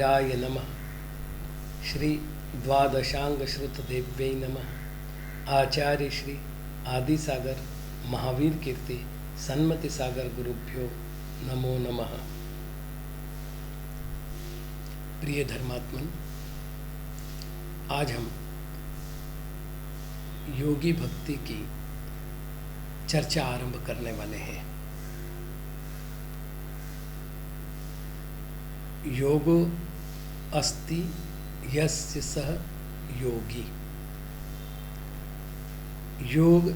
महावीराय नमः। श्री द्वादशांग श्रुत देव्यै नमः। आचार्य श्री आदि सागर महावीर कीर्ति सन्मति सागर गुरुभ्यो नमो नमः। प्रिय धर्मात्मन, आज हम योगी भक्ति की चर्चा आरंभ करने वाले हैं। योगो अस्ति यस्य सः योगी। योग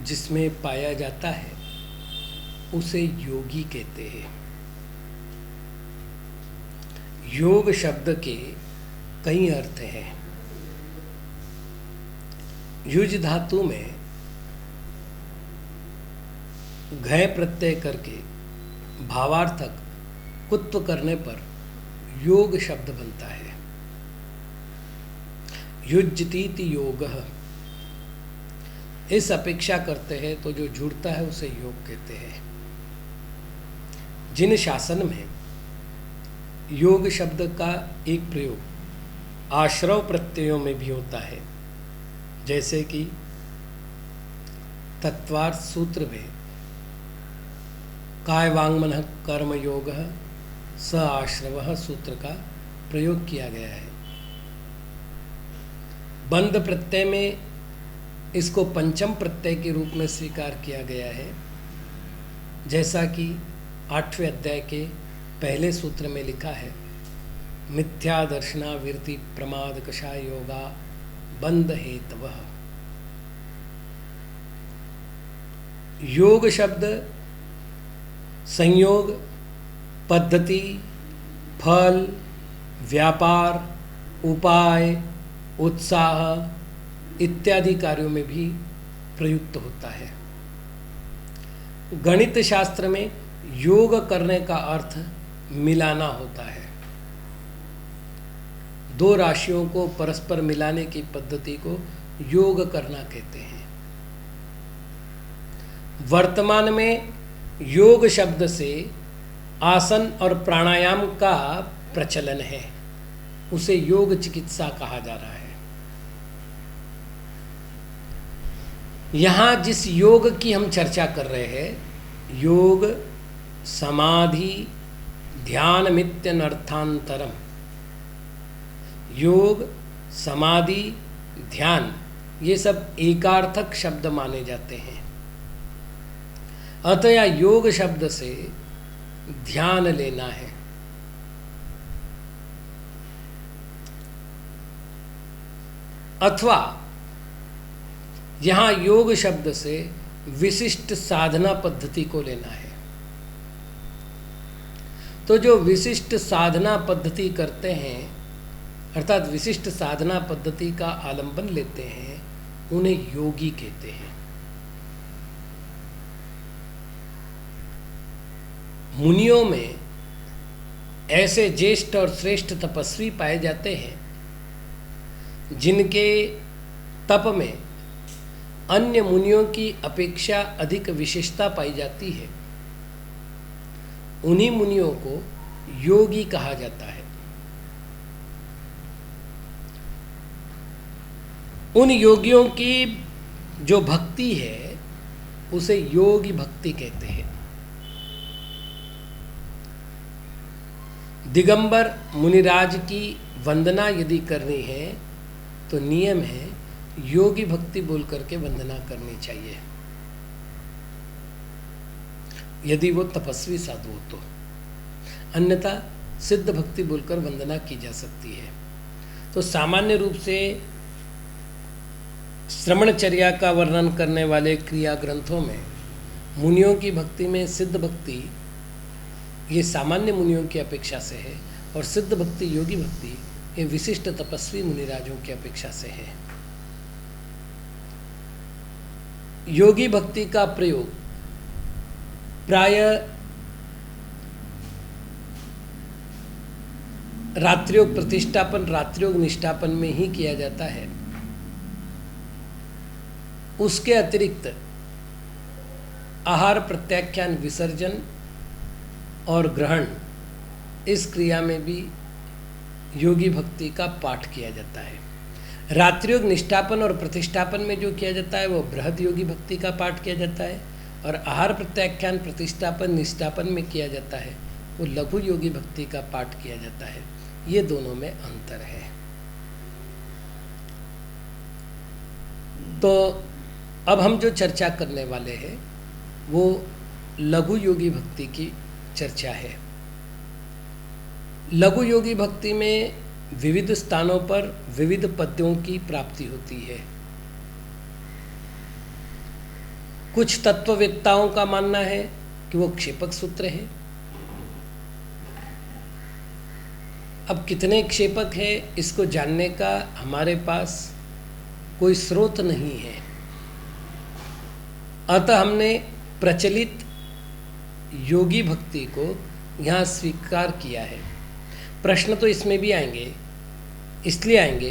जिसमें पाया जाता है उसे योगी कहते हैं। योग शब्द के कई अर्थ हैं। युज धातु में घय प्रत्यय करके भावार्थक कुत्व करने पर योग शब्द बनता है। युज्यतीति योगः, इस अपेक्षा करते हैं तो जो जुड़ता है उसे योग कहते हैं। जिन शासन में योग शब्द का एक प्रयोग आश्रव प्रत्ययों में भी होता है, जैसे कि तत्वार्थ सूत्र में काय वांग मन कर्म योगः स आश्रवः सूत्र का प्रयोग किया गया है। बंध प्रत्यय में इसको पंचम प्रत्यय के रूप में स्वीकार किया गया है, जैसा कि 8वें अध्याय के पहले सूत्र में लिखा है, मिथ्या दर्शना विरति प्रमाद कषाय योगा बंध हेतवः। योग शब्द संयोग, पद्धति, फल, व्यापार, उपाय, उत्साह इत्यादि कार्यों में भी प्रयुक्त होता है। गणित शास्त्र में योग करने का अर्थ मिलाना होता है। दो राशियों को परस्पर मिलाने की पद्धति को योग करना कहते हैं। वर्तमान में योग शब्द से आसन और प्राणायाम का प्रचलन है, उसे योग चिकित्सा कहा जा रहा है। यहां जिस योग की हम चर्चा कर रहे हैं, योग समाधि ध्यानमित्यनर्थांतरम। योग समाधि ध्यान ये सब एकार्थक शब्द माने जाते हैं। अतः योग शब्द से ध्यान लेना है। अथवा यहां योग शब्द से विशिष्ट साधना पद्धति को लेना है। तो जो विशिष्ट साधना पद्धति करते हैं, अर्थात विशिष्ट साधना पद्धति का आलंबन लेते हैं, उन्हें योगी कहते हैं। मुनियों में ऐसे ज्येष्ठ और श्रेष्ठ तपस्वी पाए जाते हैं जिनके तप में अन्य मुनियों की अपेक्षा अधिक विशेषता पाई जाती है। उन्हीं मुनियों को योगी कहा जाता है। उन योगियों की जो भक्ति है उसे योगी भक्ति कहते हैं। दिगंबर मुनिराज की वंदना यदि करनी है तो नियम है योगी भक्ति बोल करके वंदना करनी चाहिए, यदि वो तपस्वी साधु हो तो। अन्यथा सिद्ध भक्ति बोलकर वंदना की जा सकती है। तो सामान्य रूप से श्रमणचर्या का वर्णन करने वाले क्रिया ग्रंथों में मुनियों की भक्ति में सिद्ध भक्ति ये सामान्य मुनियों की अपेक्षा से है, और सिद्ध भक्ति योगी भक्ति ये विशिष्ट तपस्वी मुनिराजों की अपेक्षा से है। योगी भक्ति का प्रयोग प्राय रात्रियोग प्रतिष्ठापन, रात्रियोग निष्ठापन में ही किया जाता है। उसके अतिरिक्त आहार प्रत्याख्यान विसर्जन और ग्रहण, इस क्रिया में भी योगी भक्ति का पाठ किया जाता है। रात्रियोग निष्ठापन और प्रतिष्ठापन में जो किया जाता है वो बृहद योगी भक्ति का पाठ किया जाता है, और आहार प्रत्याख्यान प्रतिष्ठापन निष्ठापन में किया जाता है वो लघु योगी भक्ति का पाठ किया जाता है। ये दोनों में अंतर है। तो अब हम जो चर्चा करने वाले हैं वो लघु योगी भक्ति की चर्चा है। लघु योगी भक्ति में विविध स्थानों पर विविध पद्यों की प्राप्ति होती है। कुछ तत्ववेत्ताओं का मानना है कि वो क्षेपक सूत्र है। अब कितने क्षेपक है इसको जानने का हमारे पास कोई स्रोत नहीं है, अतः हमने प्रचलित योगी भक्ति को यहाँ स्वीकार किया है। प्रश्न तो इसमें भी आएंगे, इसलिए आएंगे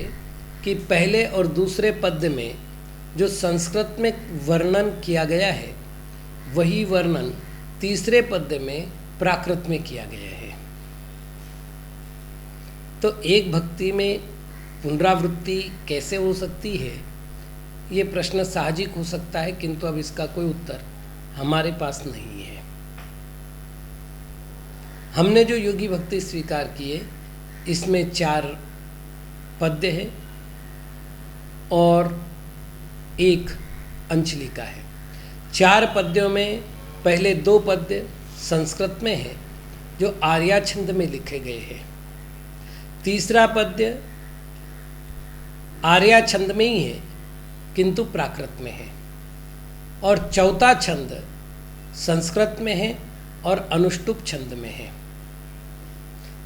कि पहले और दूसरे पद्य में जो संस्कृत में वर्णन किया गया है वही वर्णन तीसरे पद्य में प्राकृत में किया गया है। तो एक भक्ति में पुनरावृत्ति कैसे हो सकती है, ये प्रश्न साहजिक हो सकता है, किंतु अब इसका कोई उत्तर हमारे पास नहीं है। हमने जो योगी भक्ति स्वीकार किए इसमें 4 पद्य है और 1 अंचलिका है। 4 पद्यों में पहले 2 पद्य संस्कृत में है जो आर्या छंद में लिखे गए हैं। तीसरा पद्य आर्या छंद में ही है किंतु प्राकृत में है, और चौथा छंद संस्कृत में है और अनुष्टुप छंद में है।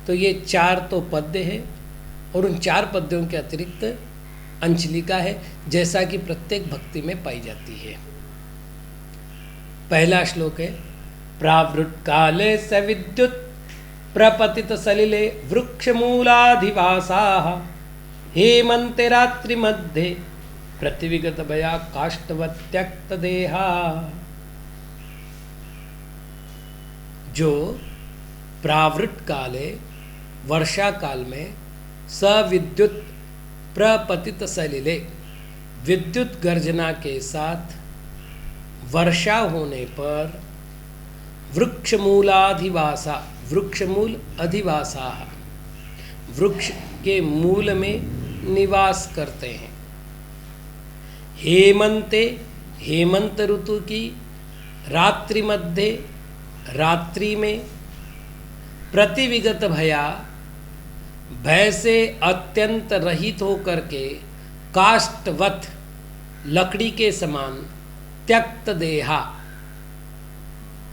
तो ये 4 तो पद्य है, और उन 4 पद्यों के अतिरिक्त अंचलिका है, जैसा कि प्रत्येक भक्ति में पाई जाती है। पहला श्लोक है, प्रावृट काले सविद्युत प्रपतित सलिले वृक्षमूलाधिवासाः हेमन्ते रात्रि मध्ये प्रतिविगत भया काष्ठवत् त्यक्त देहा। जो प्रावृट काले वर्षा काल में सविद्युत प्रपतित सलिले विद्युत गर्जना के साथ वर्षा होने पर वृक्षमूलाधिवासा वृक्षमूल अधिवासा वृक्ष के मूल में निवास करते हैं। हेमंते हेमंत ऋतु की रात्रि मध्य रात्रि में प्रतिविगत भया भय से अत्यंत रहित होकर के काष्ठवत लकड़ी के समान त्यक्त देहा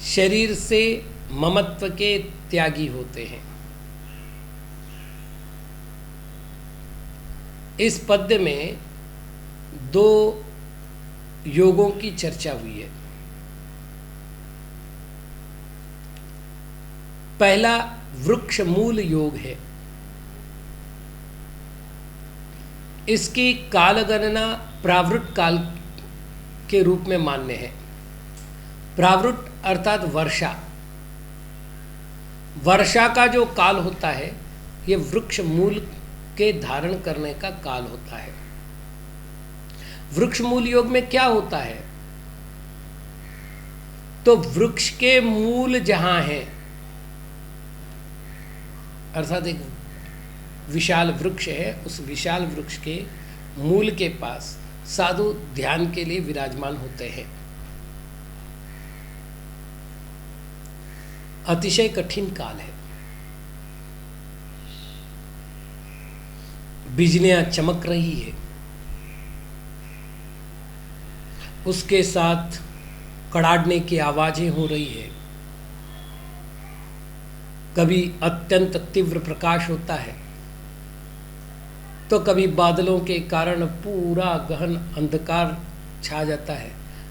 शरीर से ममत्व के त्यागी होते हैं। इस पद्य में 2 योगों की चर्चा हुई है। पहला वृक्ष मूल योग है। इसकी काल गणना प्रावृट काल के रूप में मान्य है। प्रावृट अर्थात वर्षा, वर्षा का जो काल होता है ये वृक्ष मूल के धारण करने का काल होता है। वृक्ष मूल योग में क्या होता है, तो वृक्ष के मूल जहां है, अर्थात एक विशाल वृक्ष है, उस विशाल वृक्ष के मूल के पास साधु ध्यान के लिए विराजमान होते हैं। अतिशय कठिन काल है, बिजलियां चमक रही है, उसके साथ कड़ाड़ने की आवाजें हो रही है, कभी अत्यंत तीव्र प्रकाश होता है तो कभी बादलों के कारण पूरा गहन अंधकार छा जाता है,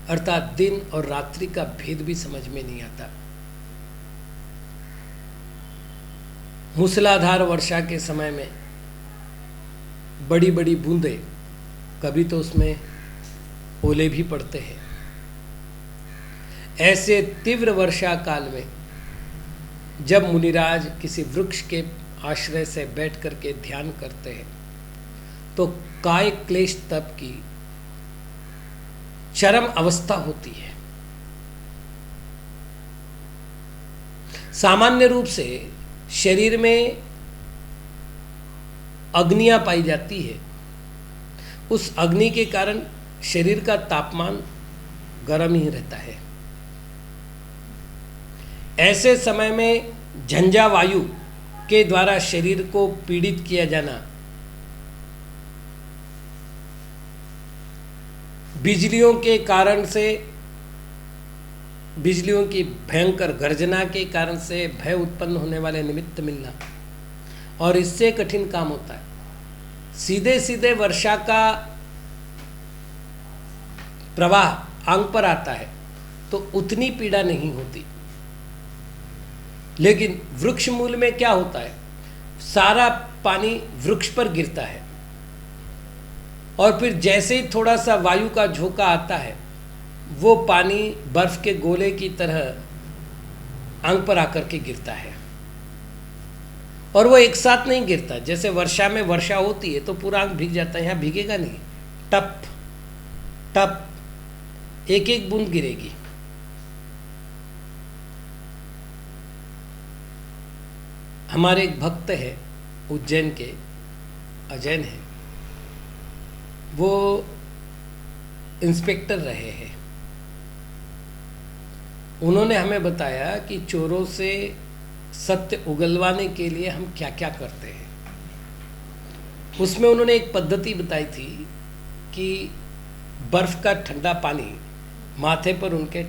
अर्थात दिन और रात्रि का भेद भी समझ में नहीं आता। मूसलाधार वर्षा के समय में बड़ी बड़ी बूंदें, कभी तो उसमें ओले भी पड़ते हैं। ऐसे तीव्र वर्षा काल में जब मुनिराज किसी वृक्ष के आश्रय से बैठ करके ध्यान करते हैं तो काय क्लेश तप की चरम अवस्था होती है। सामान्य रूप से शरीर में अग्नियां पाई जाती है, उस अग्नि के कारण शरीर का तापमान गर्म ही रहता है। ऐसे समय में झंझा वायु के द्वारा शरीर को पीड़ित किया जाना, बिजलियों के कारण से, बिजलियों की भयंकर गर्जना के कारण से भय उत्पन्न होने वाले निमित्त मिलना, और इससे कठिन काम होता है। सीधे सीधे वर्षा का प्रवाह आंग पर आता है तो उतनी पीड़ा नहीं होती, लेकिन वृक्ष मूल में क्या होता है, सारा पानी वृक्ष पर गिरता है और फिर जैसे ही थोड़ा सा वायु का झोंका आता है वो पानी बर्फ के गोले की तरह आंग पर आकर के गिरता है। और वो एक साथ नहीं गिरता, जैसे वर्षा में वर्षा होती है तो पूरा आंग भीग जाता है, यहाँ भीगेगा नहीं, टप टप एक एक बूंद गिरेगी। हमारे एक भक्त है उज्जैन के, अजैन है, वो इंस्पेक्टर रहे हैं। उन्होंने हमें बताया कि चोरों से सत्य उगलवाने के लिए हम क्या क्या करते हैं। उसमें उन्होंने एक पद्धति बताई थी कि बर्फ का ठंडा पानी माथे पर उनके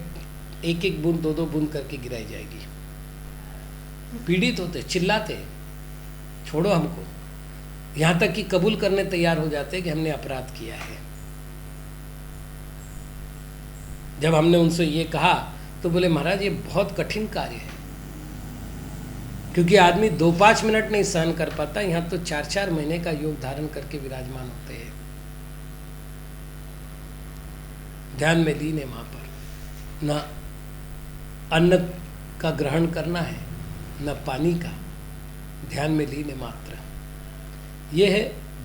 एक एक बूंद दो दो बूंद करके गिराई जाएगी। पीड़ित होते, चिल्लाते, छोड़ो हमको, यहाँ तक कि कबूल करने तैयार हो जाते कि हमने अपराध किया है। जब हमने उनसे ये कहा तो बोले महाराज ये बहुत कठिन कार्य है, क्योंकि आदमी 2-5 मिनट नहीं सहन कर पाता, यहाँ तो 4-4 महीने का योग धारण करके विराजमान होते हैं। ध्यान में लीन है वहाँ पर, न अन्न का ग्रहण करना है न पानी का, ध्यान में लीन है मात्र। यह है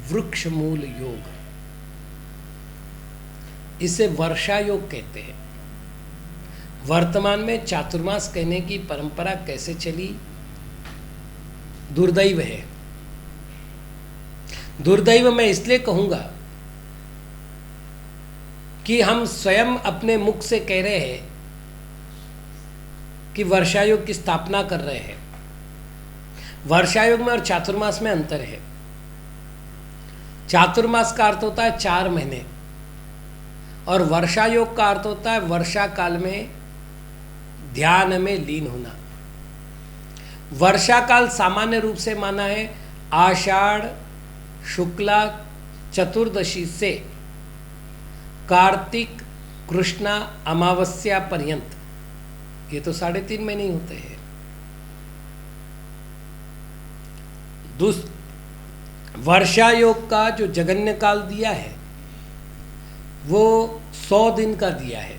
वृक्ष मूल योग, इसे वर्षा योग कहते हैं। वर्तमान में चातुर्मास कहने की परंपरा कैसे चली, दुर्दैव है। दुर्दैव मैं इसलिए कहूंगा कि हम स्वयं अपने मुख से कह रहे हैं कि वर्षा योग की स्थापना कर रहे हैं। वर्षा योग में और चातुर्मास में अंतर है। चातुर्मास का अर्थ होता है 4 महीने और वर्षा योग का अर्थ होता है वर्षा काल में ध्यान में लीन होना। वर्षा काल सामान्य रूप से माना है आषाढ़ शुक्ला चतुर्दशी से कार्तिक कृष्णा अमावस्या पर्यंत, ये तो 3.5 महीने ही होते हैं। वर्षा योग का जो जगन्य काल दिया है वो 100 दिन का दिया है,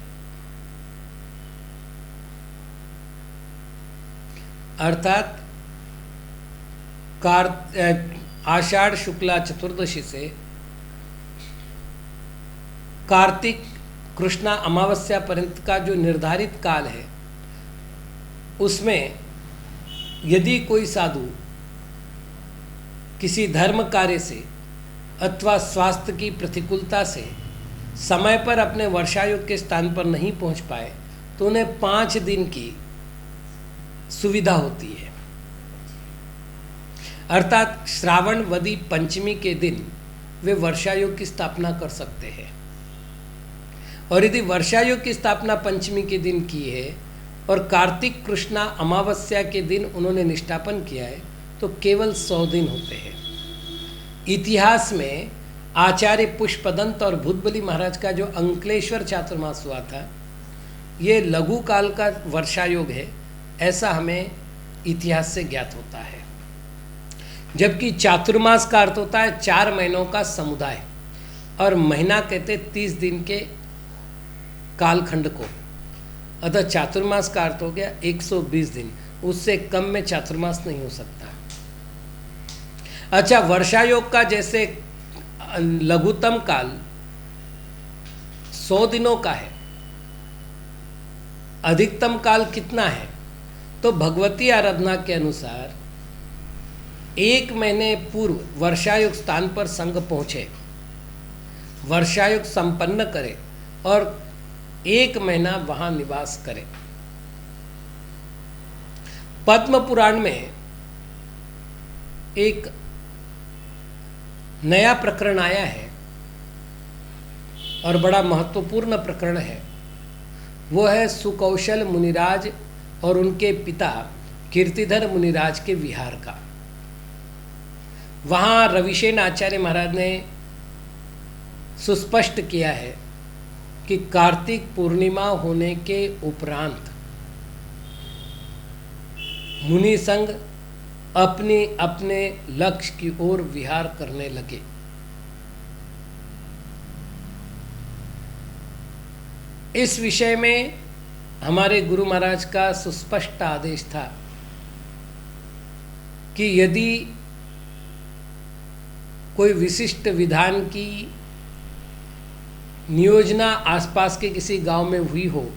अर्थात आषाढ़ शुक्ला चतुर्दशी से कार्तिक कृष्णा अमावस्या पर्यंत का जो निर्धारित काल है, उसमें यदि कोई साधु किसी धर्म कार्य से अथवा स्वास्थ्य की प्रतिकूलता से समय पर अपने वर्षायोग के स्थान पर नहीं पहुंच पाए तो उन्हें 5 दिन की सुविधा होती है। अर्थात श्रावण वदी पंचमी के दिन वे वर्षायोग की स्थापना कर सकते हैं। और यदि वर्षायोग की स्थापना पंचमी के दिन की है और कार्तिक कृष्णा अमावस्या के दिन उन्होंने निष्ठापन किया है तो केवल 100 दिन होते हैं। इतिहास में आचार्य पुष्पदंत और भूतबली महाराज का जो अंकलेश्वर चातुर्मास हुआ था, ये लघु काल का वर्षायोग है, ऐसा हमें इतिहास से ज्ञात होता है। जबकि चातुर्मास का अर्थ होता है 4 महीनों का समुदाय, और महीना कहते 30 दिन के कालखंड को, अतः चातुर्मास का अर्थ हो गया 120 दिन, उससे कम में चातुर्मास नहीं हो सकता। अच्छा, वर्षा योग का जैसे लघुतम काल 100 दिनों का है, अधिकतम काल कितना है? तो भगवती आराधना के अनुसार 1 महीने पूर्व वर्षायुग स्थान पर संघ पहुँचे, वर्षायुग संपन्न करे और 1 महीना वहाँ निवास करे। पद्म पुराण में एक नया प्रकरण आया है और बड़ा महत्वपूर्ण प्रकरण है। वो है सुकौशल मुनिराज और उनके पिता कीर्तिधर मुनिराज के विहार का। वहाँ रविशेन आचार्य महाराज ने सुस्पष्ट किया है कि कार्तिक पूर्णिमा होने के उपरांत मुनि संघ अपने अपने लक्ष्य की ओर विहार करने लगे। इस विषय में हमारे गुरु महाराज का सुस्पष्ट आदेश था कि यदि कोई विशिष्ट विधान की नियोजना आसपास के किसी गांव में हुई हो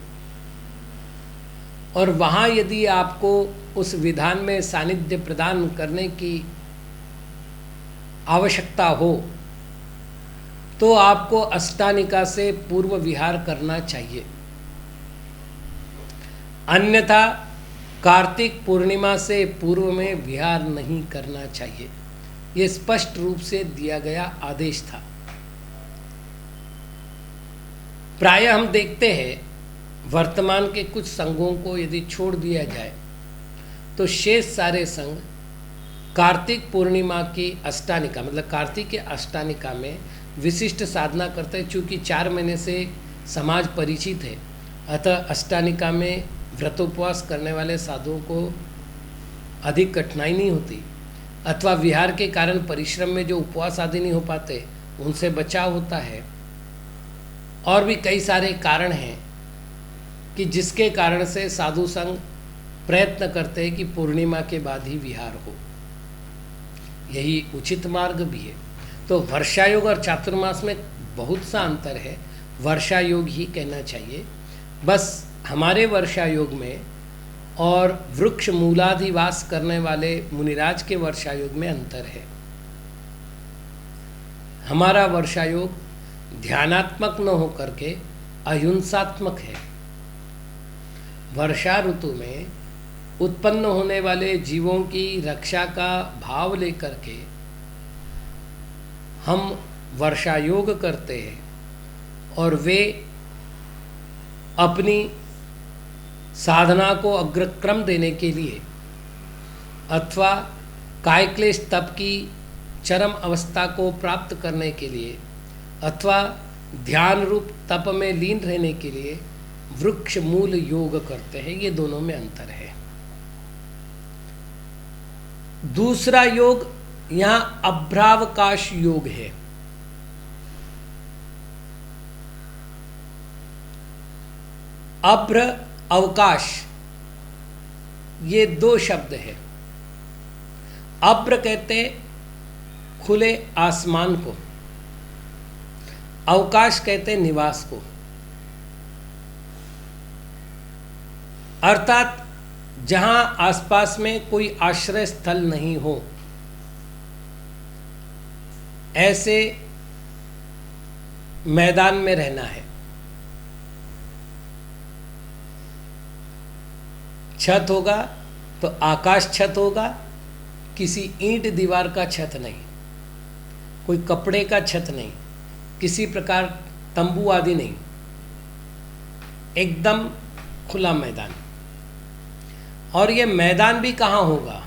और वहाँ यदि आपको उस विधान में सानिध्य प्रदान करने की आवश्यकता हो तो आपको अष्टानिका से पूर्व विहार करना चाहिए, अन्यथा कार्तिक पूर्णिमा से पूर्व में विहार नहीं करना चाहिए। ये स्पष्ट रूप से दिया गया आदेश था। प्रायः हम देखते हैं वर्तमान के कुछ संघों को यदि छोड़ दिया जाए तो शेष सारे संघ कार्तिक पूर्णिमा की अष्टानिका मतलब कार्तिक के अष्टानिका में विशिष्ट साधना करते हैं। चूँकि 4 महीने से समाज परिचित है, अतः अष्टानिका में व्रतोपवास करने वाले साधुओं को अधिक कठिनाई नहीं होती, अथवा विहार के कारण परिश्रम में जो उपवास आदि नहीं हो पाते उनसे बचाव होता है। और भी कई सारे कारण हैं कि जिसके कारण से साधु संघ प्रयत्न करते हैं कि पूर्णिमा के बाद ही विहार हो, यही उचित मार्ग भी है। तो वर्षा योग और चातुर्मास में बहुत सा अंतर है, वर्षा योग ही कहना चाहिए। बस हमारे वर्षा योग में और वृक्ष मूलाधिवास करने वाले मुनिराज के वर्षा योग में अंतर है। हमारा वर्षा योग ध्यानात्मक न होकर के अहिंसात्मक है। वर्षा ऋतु में उत्पन्न होने वाले जीवों की रक्षा का भाव लेकर के हम वर्षा योग करते हैं और वे अपनी साधना को अग्रक्रम देने के लिए अथवा कायक्लेश तप की चरम अवस्था को प्राप्त करने के लिए अथवा ध्यान रूप तप में लीन रहने के लिए वृक्ष मूल योग करते हैं। ये दोनों में अंतर है। दूसरा योग यहाँ अभ्रावकाश योग है। अभ्र अवकाश, ये 2 शब्द है। अभ्र कहते खुले आसमान को, अवकाश कहते निवास को। अर्थात जहां आसपास में कोई आश्रय स्थल नहीं हो, ऐसे मैदान में रहना है। छत होगा तो आकाश छत होगा, किसी ईंट दीवार का छत नहीं, कोई कपड़े का छत नहीं, किसी प्रकार तंबू आदि नहीं, एकदम खुला मैदान। और ये मैदान भी कहाँ होगा,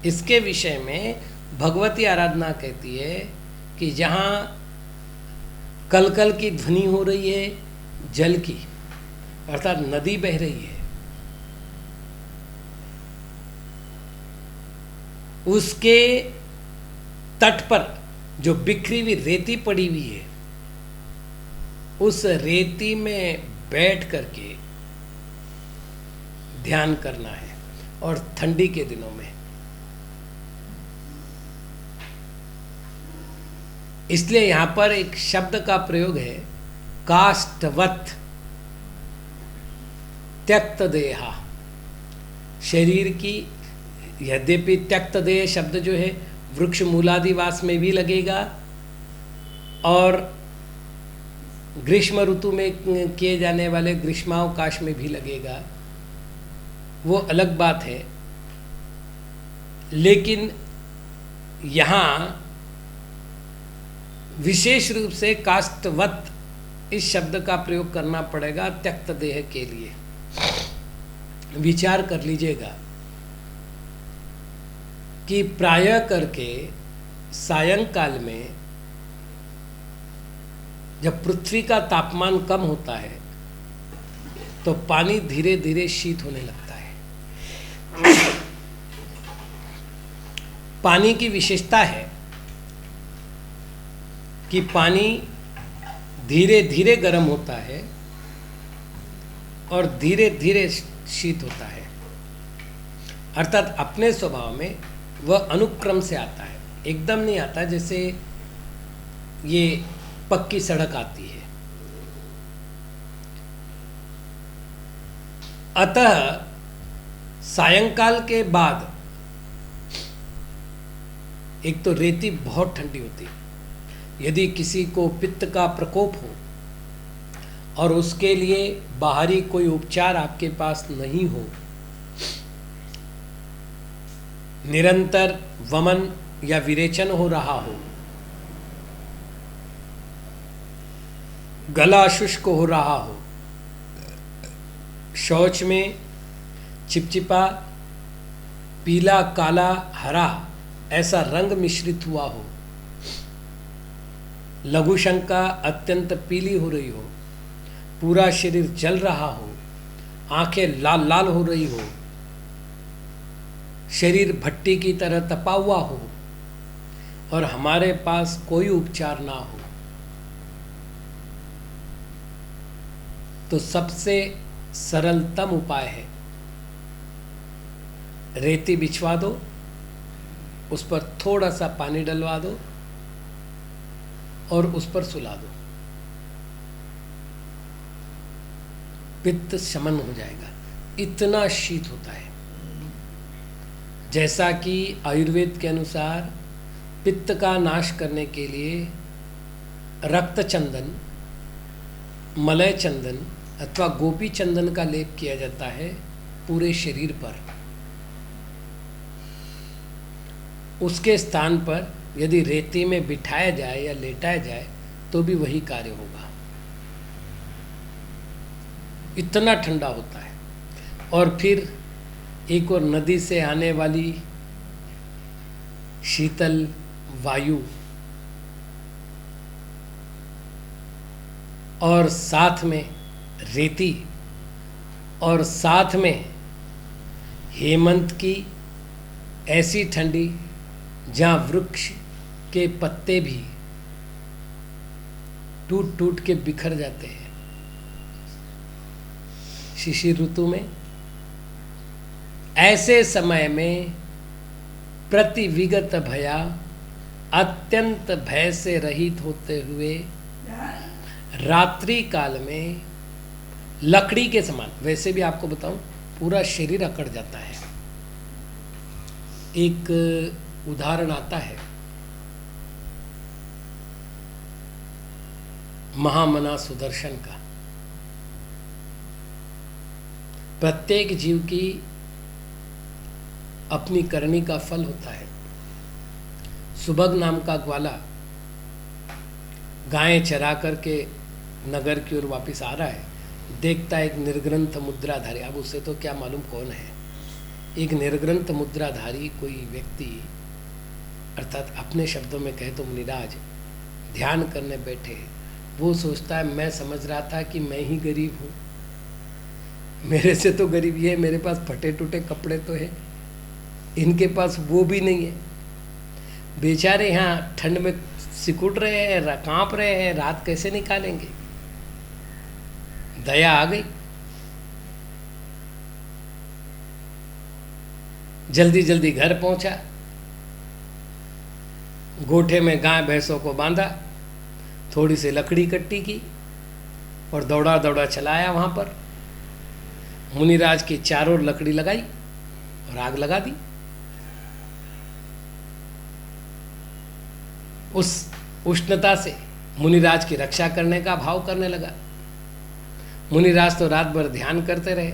इसके विषय में भगवती आराधना कहती है कि जहाँ कलकल की ध्वनि हो रही है जल की, अर्थात नदी बह रही है, उसके तट पर जो बिखरी हुई रेती पड़ी हुई है, उस रेती में बैठ करके ध्यान करना है। और ठंडी के दिनों में इसलिए यहाँ पर एक शब्द का प्रयोग है, काष्ठवत त्यक्त देहा। शरीर की, यद्यपि त्यक्त देह शब्द जो है वृक्ष मूलादिवास में भी लगेगा और ग्रीष्म ऋतु में किए जाने वाले ग्रीष्मावकाश में भी लगेगा, वो अलग बात है। लेकिन यहाँ विशेष रूप से काष्ठवत इस शब्द का प्रयोग करना पड़ेगा त्यक्त देह के लिए। विचार कर लीजिएगा कि प्रायः करके सायंकाल में जब पृथ्वी का तापमान कम होता है तो पानी धीरे धीरे शीत होने लगता है। पानी की विशेषता है कि पानी धीरे धीरे गर्म होता है और धीरे धीरे शीत होता है, अर्थात अपने स्वभाव में वह अनुक्रम से आता है, एकदम नहीं आता जैसे ये पक्की सड़क आती है। अतः सायंकाल के बाद एक तो रेती बहुत ठंडी होती है। यदि किसी को पित्त का प्रकोप हो और उसके लिए बाहरी कोई उपचार आपके पास नहीं हो, निरंतर वमन या विरेचन हो रहा हो, गला शुष्क हो रहा हो, शौच में चिपचिपा पीला काला हरा ऐसा रंग मिश्रित हुआ हो, लघु शंका अत्यंत पीली हो रही हो, पूरा शरीर जल रहा हो, आंखें लाल लाल हो रही हो, शरीर भट्टी की तरह तपा हुआ हो और हमारे पास कोई उपचार ना हो, तो सबसे सरलतम उपाय है रेती बिछवा दो, उस पर थोड़ा सा पानी डलवा दो और उस पर सुला दो, पित्त शमन हो जाएगा। इतना शीत होता है। जैसा कि आयुर्वेद के अनुसार पित्त का नाश करने के लिए रक्त चंदन, मलय चंदन अथवा गोपी चंदन का लेप किया जाता है पूरे शरीर पर, उसके स्थान पर यदि रेती में बिठाया जाए या लेटाया जाए तो भी वही कार्य होगा। इतना ठंडा होता है। और फिर एक और नदी से आने वाली शीतल वायु और साथ में रेती और साथ में हेमंत की ऐसी ठंडी जहाँ वृक्ष के पत्ते भी टूट टूट के बिखर जाते हैं। शिशिर ऋतु में ऐसे समय में प्रतिविगत भया अत्यंत भय से रहित होते हुए रात्रि काल में लकड़ी के समान, वैसे भी आपको बताऊं पूरा शरीर अकड़ जाता है। एक उदाहरण आता है महामना सुदर्शन का। प्रत्येक जीव की अपनी करनी का फल होता है। सुभग नाम का ग्वाला गायें चरा करके नगर की ओर वापस आ रहा है, देखता है एक निर्ग्रंथ मुद्राधारी। अब उसे तो क्या मालूम कौन है। एक निर्ग्रंथ मुद्राधारी कोई व्यक्ति, अर्थात अपने शब्दों में कहे तो मुनिराज, ध्यान करने बैठे। वो सोचता है मैं समझ रहा था कि मैं ही गरीब हूँ, मेरे से तो गरीब ये है, मेरे पास फटे टूटे कपड़े तो है, इनके पास वो भी नहीं है। बेचारे यहाँ ठंड में सिकुड़ रहे हैं, कांप रहे हैं, रात कैसे निकालेंगे। दया आ गई, जल्दी जल्दी घर पहुंचा। गोठे में गाय भैंसों को बांधा, थोड़ी सी लकड़ी इकट्ठी की और दौड़ा दौड़ा चलाया वहाँ पर। मुनिराज की चारों ओर लकड़ी लगाई और आग लगा दी। उस उष्णता से मुनिराज की रक्षा करने का भाव करने लगा। मुनिराज तो रात भर ध्यान करते रहे।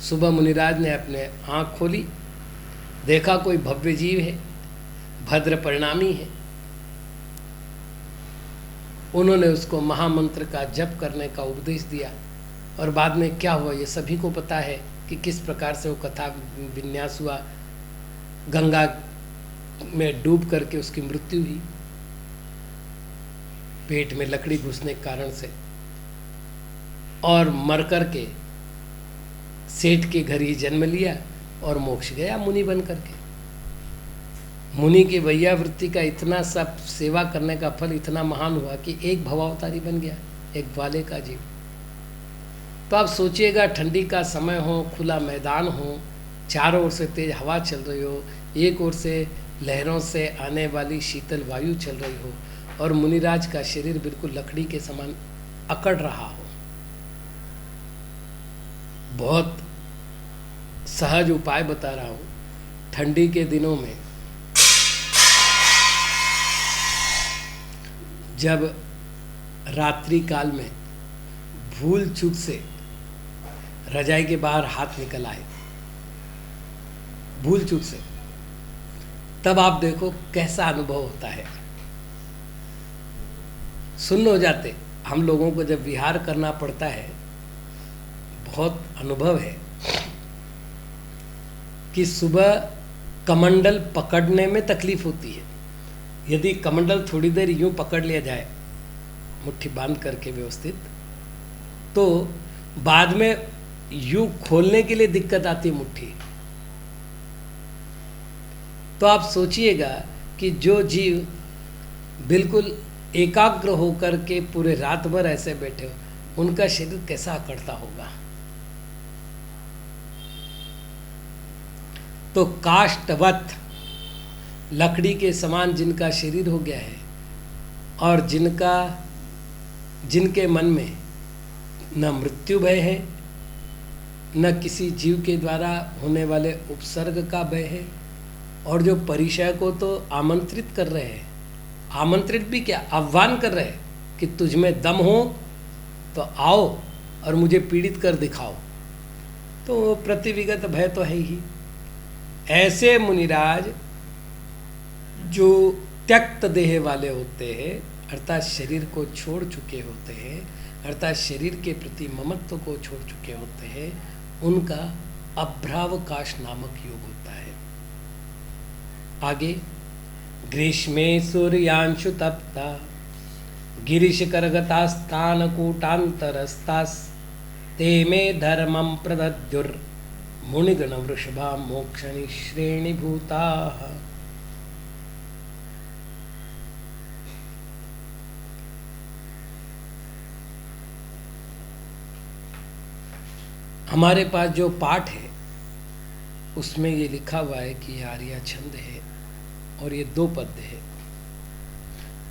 सुबह मुनिराज ने अपने आँख खोली, देखा कोई भव्य जीव है, भद्र परिणामी है। उन्होंने उसको महामंत्र का जप करने का उपदेश दिया। और बाद में क्या हुआ ये सभी को पता है कि किस प्रकार से वो कथा विन्यास हुआ। गंगा में डूब करके उसकी मृत्यु हुई, पेट में लकड़ी घुसने के कारण से, और मर करके सेठ के घर ही जन्म लिया और मोक्ष गया मुनि बन करके। मुनि की वैयावृत्ति का इतना सब सेवा करने का फल इतना महान हुआ कि एक भवावतारी बन गया, एक ग्वाले का जीव। तो आप सोचिएगा, ठंडी का समय हो, खुला मैदान हो, चारों ओर से तेज हवा चल रही हो, एक ओर से लहरों से आने वाली शीतल वायु चल रही हो, और मुनिराज का शरीर बिल्कुल लकड़ी के समान अकड़ रहा हो। बहुत सहज उपाय बता रहा हूँ। ठंडी के दिनों में जब रात्रि काल में भूल चूक से रजाई के बाहर हाथ निकल आए, भूल चूक से, तब आप देखो कैसा अनुभव होता है। सुन्न हो जाते। हम लोगों को जब विहार करना पड़ता है, बहुत अनुभव है कि सुबह कमंडल पकड़ने में तकलीफ होती है। यदि कमंडल थोड़ी देर यूं पकड़ लिया जाए, मुट्ठी बांध करके व्यवस्थित, तो बाद में यूं खोलने के लिए दिक्कत आती है मुट्ठी। तो आप सोचिएगा कि जो जीव बिल्कुल एकाग्र होकर के पूरे रात भर ऐसे बैठे हो, उनका शरीर कैसा अकड़ता होगा। तो काष्ठवत लकड़ी के समान जिनका शरीर हो गया है, और जिनके मन में न मृत्यु भय है, न किसी जीव के द्वारा होने वाले उपसर्ग का भय है, और जो परिचय को तो आमंत्रित कर रहे हैं, आमंत्रित भी क्या, आह्वान कर रहे हैं कि तुझ में दम हो तो आओ और मुझे पीड़ित कर दिखाओ, तो प्रतिविगत भय तो है ही। ऐसे मुनिराज जो त्यक्त देह वाले होते हैं, अर्थात शरीर को छोड़ चुके होते हैं, अर्थात शरीर के प्रति ममत्व को छोड़ चुके होते हैं, उनका अभ्रावकाश नामक योग होता है। आगे, ग्रीष्मे सूर्यांशु तप्ता गिरीश करगतास्तान कूटांतरस्तास ते मे धर्मं प्रदद्युर मुनिगण वृषभा मोक्षणि श्रेणी भूता। हमारे पास जो पाठ है उसमें ये लिखा हुआ है कि यह आर्या छंद है और ये 2 पद्य है।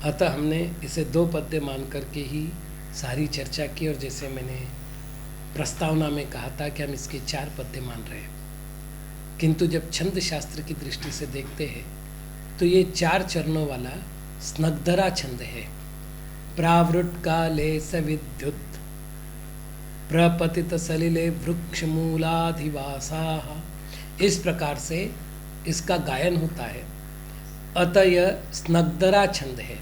अतः हमने इसे 2 पद्य मान करके ही सारी चर्चा की, और जैसे मैंने प्रस्तावना में कहा था कि हम इसके 4 पद्य मान रहे हैं, किंतु जब छंद शास्त्र की दृष्टि से देखते हैं तो ये 4 चरणों वाला स्नग्धरा छंद है। प्रावृट काले सविद्युत प्रपतित सलिले वृक्ष मूलाधिवासाः, इस प्रकार से इसका गायन होता है। अतः यह स्नग्धरा छंद है,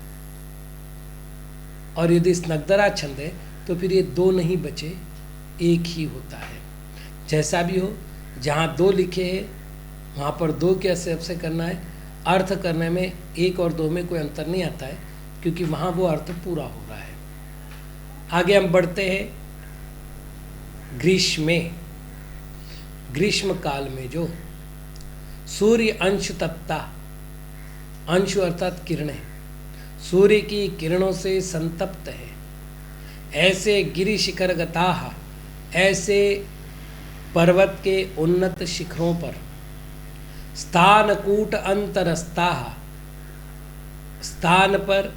और यदि स्नग्धरा छंद है तो फिर ये 2 नहीं बचे, 1 ही होता है। जैसा भी हो, जहाँ 2 लिखे हैं वहाँ पर 2 के हिसाब से करना है। अर्थ करने में 1 और 2 में कोई अंतर नहीं आता है, क्योंकि वहाँ वो अर्थ पूरा हो रहा है। आगे हम बढ़ते हैं। ग्रीष्म काल में जो सूर्य अंश तप्ता, अंश अर्थात किरणें, सूर्य की किरणों से संतप्त है, ऐसे गिरि शिखर गताः, ऐसे पर्वत के उन्नत शिखरों पर, स्थानकूट अंतरस्ताः, स्थान पर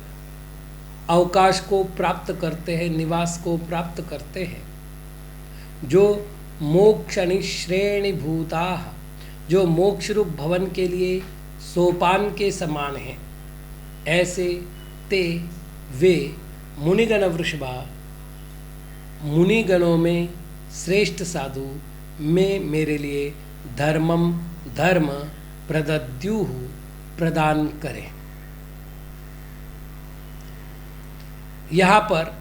अवकाश को प्राप्त करते हैं, निवास को प्राप्त करते हैं, जो मोक्षणि श्रेणी भूता, जो मोक्ष रूप भवन के लिए सोपान के समान हैं, ऐसे ते वे मुनिगण वृषभा, मुनिगणों में श्रेष्ठ साधु में मेरे लिए धर्मम धर्म प्रदद्युः प्रदान करें। यहाँ पर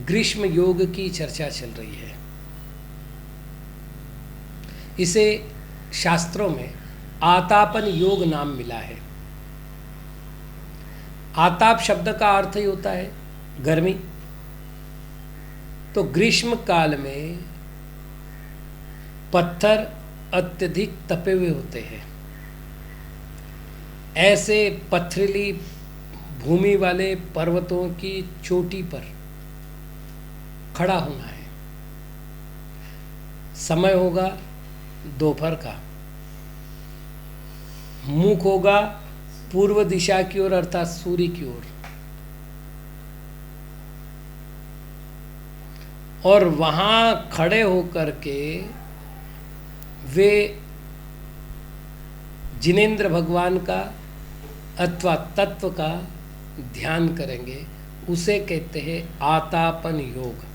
ग्रीष्म योग की चर्चा चल रही है। इसे शास्त्रों में आतापन योग नाम मिला है। आताप शब्द का अर्थ ही होता है गर्मी। तो ग्रीष्म काल में पत्थर अत्यधिक तपे हुए होते हैं। ऐसे पथरीली भूमि वाले पर्वतों की चोटी पर खड़ा होना है। समय होगा दोपहर का, मुख होगा पूर्व दिशा की ओर अर्थात सूर्य की ओर, और वहां खड़े होकर के वे जिनेंद्र भगवान का अथवा तत्व का ध्यान करेंगे। उसे कहते हैं आतापन योग।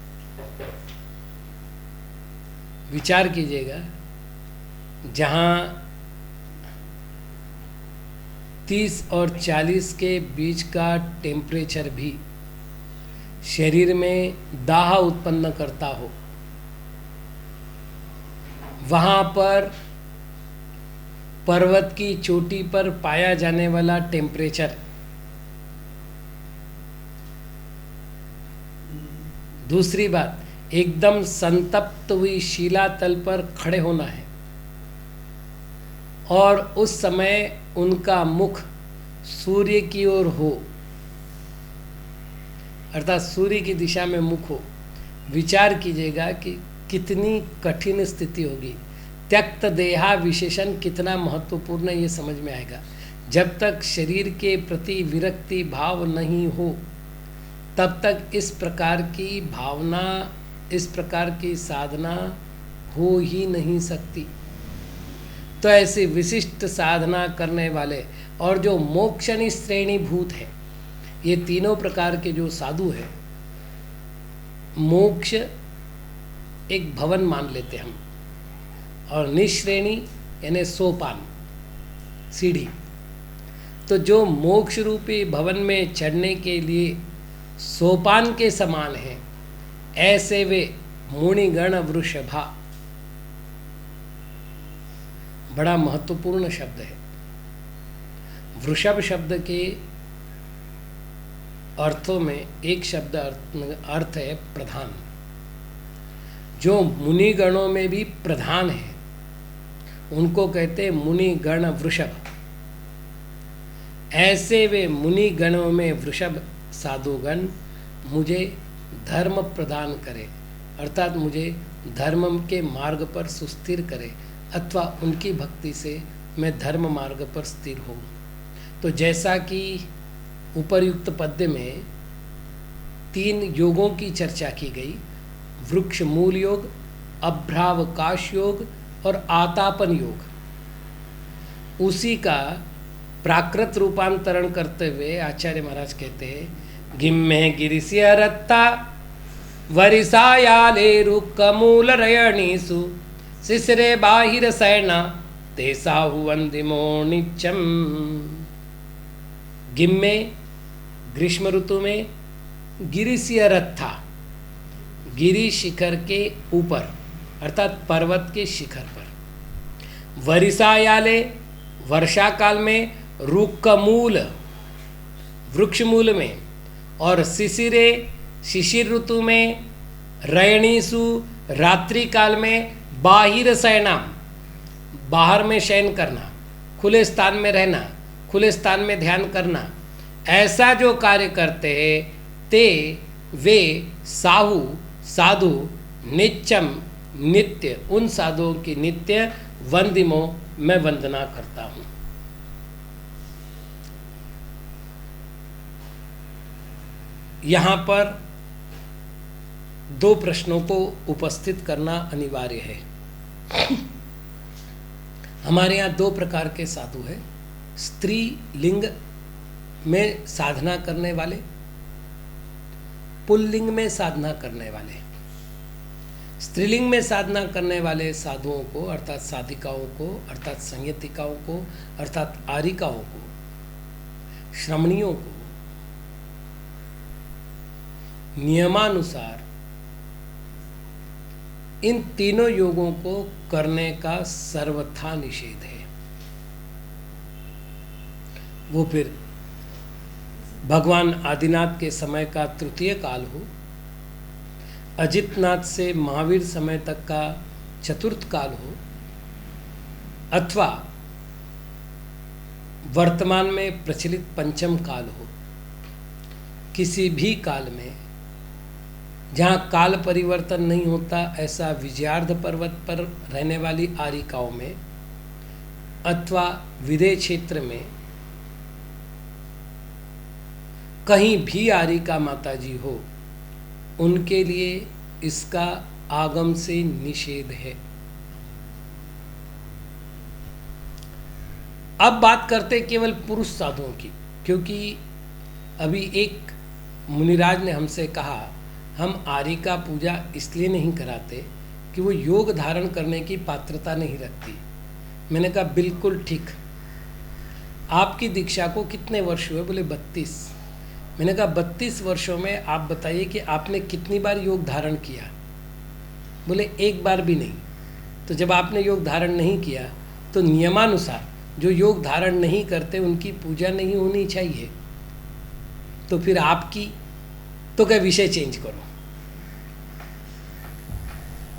विचार कीजिएगा, जहां 30 और 40 के बीच का टेम्परेचर भी शरीर में दाह उत्पन्न करता हो, वहां पर पर्वत की चोटी पर पाया जाने वाला टेम्परेचर, दूसरी बात, एकदम संतप्त हुई शिलातल पर खड़े होना है, और उस समय उनका मुख सूर्य की ओर हो, अर्थात सूर्य की दिशा में मुख हो। विचार कीजिएगा कि कितनी कठिन स्थिति होगी। त्यक्त देहा विशेषण कितना महत्वपूर्ण है, ये समझ में आएगा। जब तक शरीर के प्रति विरक्ति भाव नहीं हो, तब तक इस प्रकार की भावना, इस प्रकार की साधना हो ही नहीं सकती। तो ऐसी विशिष्ट साधना करने वाले और जो मोक्षणी श्रेणी भूत है, ये तीनों प्रकार के जो साधु हैं, मोक्ष एक भवन मान लेते हम, और निश्रेणी यानी सोपान, सीढ़ी। तो जो मोक्ष रूपी भवन में चढ़ने के लिए सोपान के समान हैं, ऐसे वे मुनिगण वृषभा। बड़ा महत्वपूर्ण शब्द है। वृषभ शब्द के अर्थों में एक शब्द अर्थ है प्रधान। जो मुनिगणों में भी प्रधान है, उनको कहते हैं मुनिगण वृषभ। ऐसे वे मुनिगणों में वृषभ साधुगण मुझे धर्म प्रदान करे, अर्थात मुझे धर्म के मार्ग पर सुस्थिर करे, अथवा उनकी भक्ति से मैं धर्म मार्ग पर स्थिर हूँ। तो जैसा कि उपर्युक्त पद्य में 3 योगों की चर्चा की गई, वृक्ष मूल योग, अभ्रावकाश योग और आतापन योग, उसी का प्राकृत रूपांतरण करते हुए आचार्य महाराज कहते हैं, गिम्मे गिरिस्य रत्ता वरिसायाले रुक्कमूल रयणीसु शिशिरे बाहिर सैना तेसाहु वंदिमो नित्यम। गिम्मे ग्रीष्म ऋतु में, गिरिस्य रत्था गिरि शिखर के ऊपर अर्थात पर्वत के शिखर पर, वरिसायाले वर्षा काल में, रुक्कमूल वृक्ष मूल में, और शिशिरे शिशिर ऋतु में, रयणीसु रात्रि काल में, बाहिर शयना बाहर में शयन करना, खुले स्थान में रहना, खुले स्थान में ध्यान करना, ऐसा जो कार्य करते हैं, ते वे साहु साधु नित्यम नित्य, उन साधुओं की नित्य वंदिमो मैं वंदना करता हूँ। यहाँ पर दो प्रश्नों को उपस्थित करना अनिवार्य है। हमारे यहाँ दो प्रकार के साधु हैं, स्त्री लिंग में साधना करने वाले, पुल्लिंग में साधना करने वाले। स्त्रीलिंग में साधना करने वाले साधुओं को अर्थात साधिकाओं को अर्थात संयतिकाओं को अर्थात आरिकाओं को, श्रमणियों को नियमानुसार इन तीनों योगों को करने का सर्वथा निषेध है। वो फिर भगवान आदिनाथ के समय का तृतीय काल हो, अजितनाथ से महावीर समय तक का चतुर्थ काल हो, अथवा वर्तमान में प्रचलित पंचम काल हो, किसी भी काल में जहाँ काल परिवर्तन नहीं होता ऐसा विजयार्ध पर्वत पर रहने वाली आरिकाओं में अथवा विदेह क्षेत्र में कहीं भी आरिका माता जी हो, उनके लिए इसका आगम से निषेध है। अब बात करते केवल पुरुष साधुओं की, क्योंकि अभी एक मुनिराज ने हमसे कहा हम आरिका पूजा इसलिए नहीं कराते कि वो योग धारण करने की पात्रता नहीं रखती। मैंने कहा बिल्कुल ठीक। आपकी दीक्षा को कितने वर्ष हुए? बोले 32। मैंने कहा 32 वर्षों में आप बताइए कि आपने कितनी बार योग धारण किया? बोले एक बार भी नहीं। तो जब आपने योग धारण नहीं किया तो नियमानुसार जो योग धारण नहीं करते उनकी पूजा नहीं होनी चाहिए। तो फिर आपकी तो क्या विषय चेंज करो।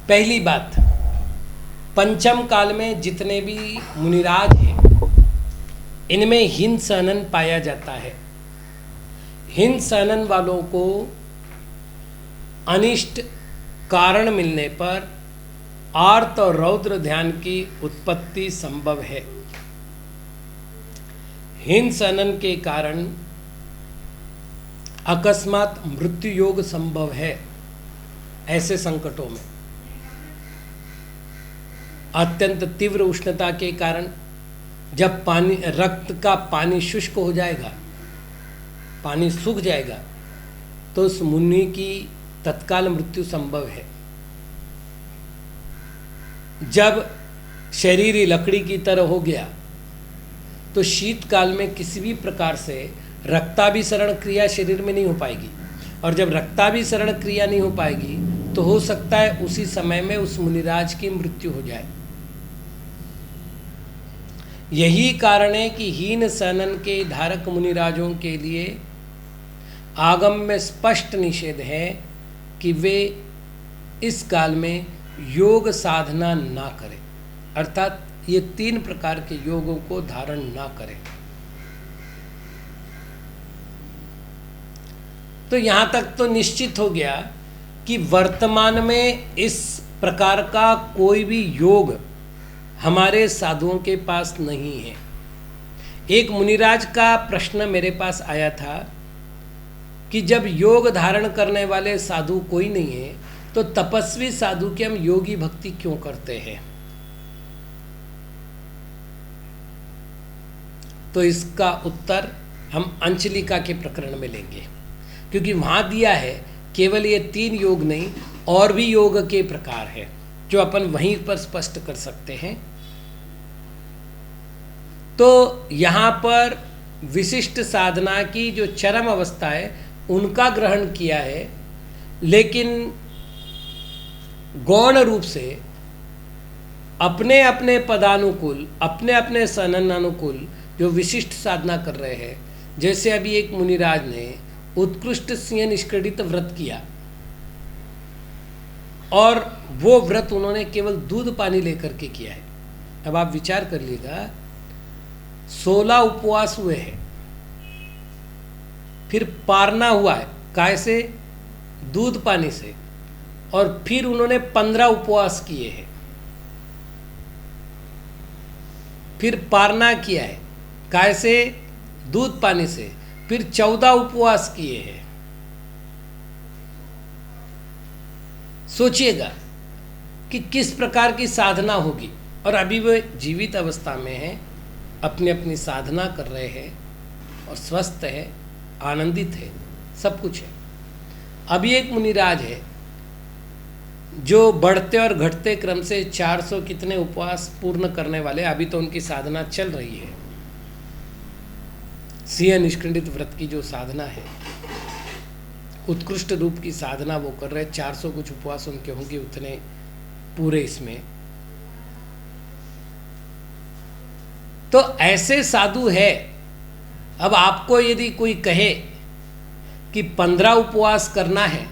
पहली बात, पंचम काल में जितने भी मुनिराज हैं इनमें हिंद सहनन पाया जाता है। हिंद सहनन वालों को अनिष्ट कारण मिलने पर आर्त और रौद्र ध्यान की उत्पत्ति संभव है। हिंद सहनन के कारण अकस्मात मृत्यु योग संभव है। ऐसे संकटों में अत्यंत तीव्र उष्णता के कारण जब पानी रक्त का पानी शुष्क हो जाएगा, पानी सूख जाएगा, तो उस मुनि की तत्काल मृत्यु संभव है। जब शरीर ही लकड़ी की तरह हो गया तो शीतकाल में किसी भी प्रकार से रक्ताभिसरण क्रिया शरीर में नहीं हो पाएगी, और जब रक्ताभिसरण क्रिया नहीं हो पाएगी तो हो सकता है उसी समय में उस मुनिराज की मृत्यु हो जाए। यही कारण है कि हीन सहनन के धारक मुनिराजों के लिए आगम में स्पष्ट निषेध है कि वे इस काल में योग साधना ना करें, अर्थात ये 3 प्रकार के योगों को धारण ना करें। तो यहाँ तक तो निश्चित हो गया कि वर्तमान में इस प्रकार का कोई भी योग हमारे साधुओं के पास नहीं है। एक मुनिराज का प्रश्न मेरे पास आया था कि जब योग धारण करने वाले साधु कोई नहीं है तो तपस्वी साधु की हम योगी भक्ति क्यों करते हैं? तो इसका उत्तर हम अंचलिका के प्रकरण में लेंगे, क्योंकि वहाँ दिया है केवल ये 3 योग नहीं और भी योग के प्रकार है जो अपन वहीं पर स्पष्ट कर सकते हैं। तो यहाँ पर विशिष्ट साधना की जो चरम अवस्था है उनका ग्रहण किया है, लेकिन गौण रूप से अपने अपने पदानुकूल अपने अपने सननानुकूल जो विशिष्ट साधना कर रहे हैं। जैसे अभी एक मुनिराज ने उत्कृष्ट सिंह निष्क्रिडित व्रत किया और वो व्रत उन्होंने केवल दूध पानी लेकर के किया है। अब आप विचार कर लीजिएगा, 16 उपवास हुए हैं, फिर पारना हुआ है कैसे? दूध पानी से, और फिर उन्होंने 15 उपवास किए हैं, फिर पारना किया है कैसे? दूध पानी से, फिर 14 उपवास किए हैं, सोचिएगा कि किस प्रकार की साधना होगी। और अभी वे जीवित अवस्था में हैं, अपनी अपनी साधना कर रहे हैं और स्वस्थ है, आनंदित है, सब कुछ है। अभी एक मुनिराज है जो बढ़ते और घटते क्रम से 400 कितने उपवास पूर्ण करने वाले, अभी तो उनकी साधना चल रही है। सिंह निष्खंडित व्रत की जो साधना है, उत्कृष्ट रूप की साधना वो कर रहे, 400 कुछ उपवास उनके होंगे उतने पूरे इसमें। तो ऐसे साधु है। अब आपको यदि कोई कहे कि 15 उपवास करना है,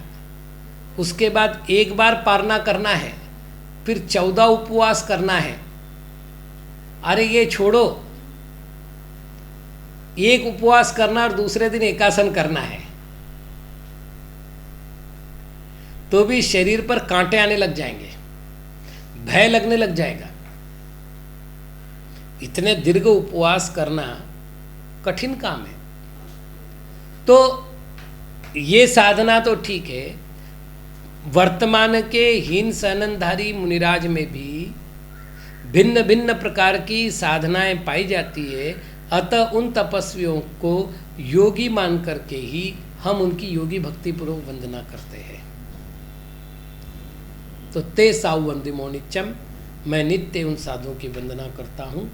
उसके बाद एक बार पारना करना है, फिर 14 उपवास करना है, अरे ये छोड़ो, एक उपवास करना और दूसरे दिन एकासन करना है, तो भी शरीर पर कांटे आने लग जाएंगे, भय लगने लग जाएगा। इतने दीर्घ उपवास करना कठिन काम है। तो ये साधना तो ठीक है, वर्तमान के हीन सहननधारी मुनिराज में भी भिन्न भिन्न प्रकार की साधनाएं पाई जाती है। अतः उन तपस्वियों को योगी मान करके ही हम उनकी योगी भक्ति पूर्वक वंदना करते हैं। तो ते साउ वंदिमो नित्यम, मैं नित्य उन साधुओं की वंदना करता हूँ।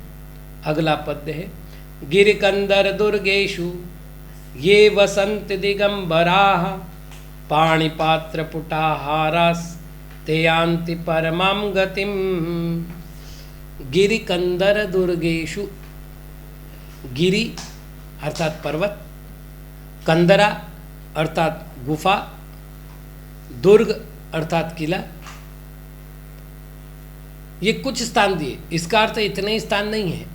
अगला पद्य है, गिरिकंदर दुर्गेशु ये वसंत दिगंबराः पाणिपात्र पुटाहारास ते यान्ति परमां गतिम। गिरिकंदर दुर्गेशु, गिरि अर्थात पर्वत, कंदरा अर्थात गुफा, दुर्ग अर्थात किला, ये कुछ स्थान दिए। इसका अर्थ इतने ही स्थान नहीं है।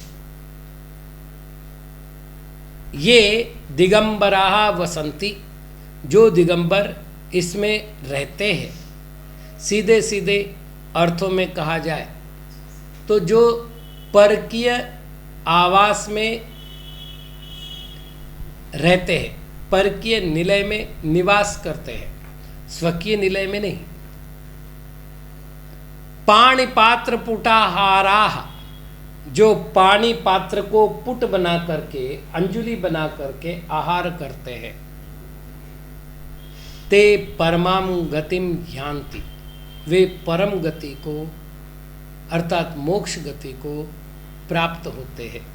ये दिगंबराः वसंती, जो दिगंबर इसमें रहते हैं, सीधे सीधे अर्थों में कहा जाए तो जो परकीय आवास में रहते हैं, परकीय निलय में निवास करते हैं, स्वकीय निलय में नहीं। पाणिपात्र पुटाहाराः, जो पानी पात्र को पुट बना करके, अंजुली बना करके आहार करते हैं। ते परमाम गतिम यान्ति, वे परम गति को अर्थात मोक्ष गति को प्राप्त होते हैं।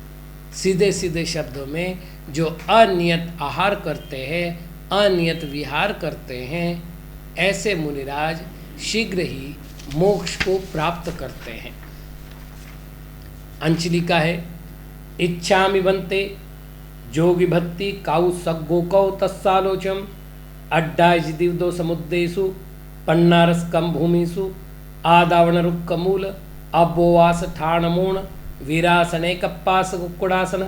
सीधे सीधे शब्दों में जो अनियत आहार करते हैं, अनियत विहार करते हैं, ऐसे मुनिराज शीघ्र ही मोक्ष को प्राप्त करते हैं। अंचलिका है, इच्छामि बंते जोगी भक्ति काउ सग्गोकौ तस्सालोचम अड्डाज दिवदो समुद्देशु पन्नारस्कम भूमिषु आदावण रुक्कमूल अबोवास ठाणमूण वीरासने कप्पास कुक्कुड़ासन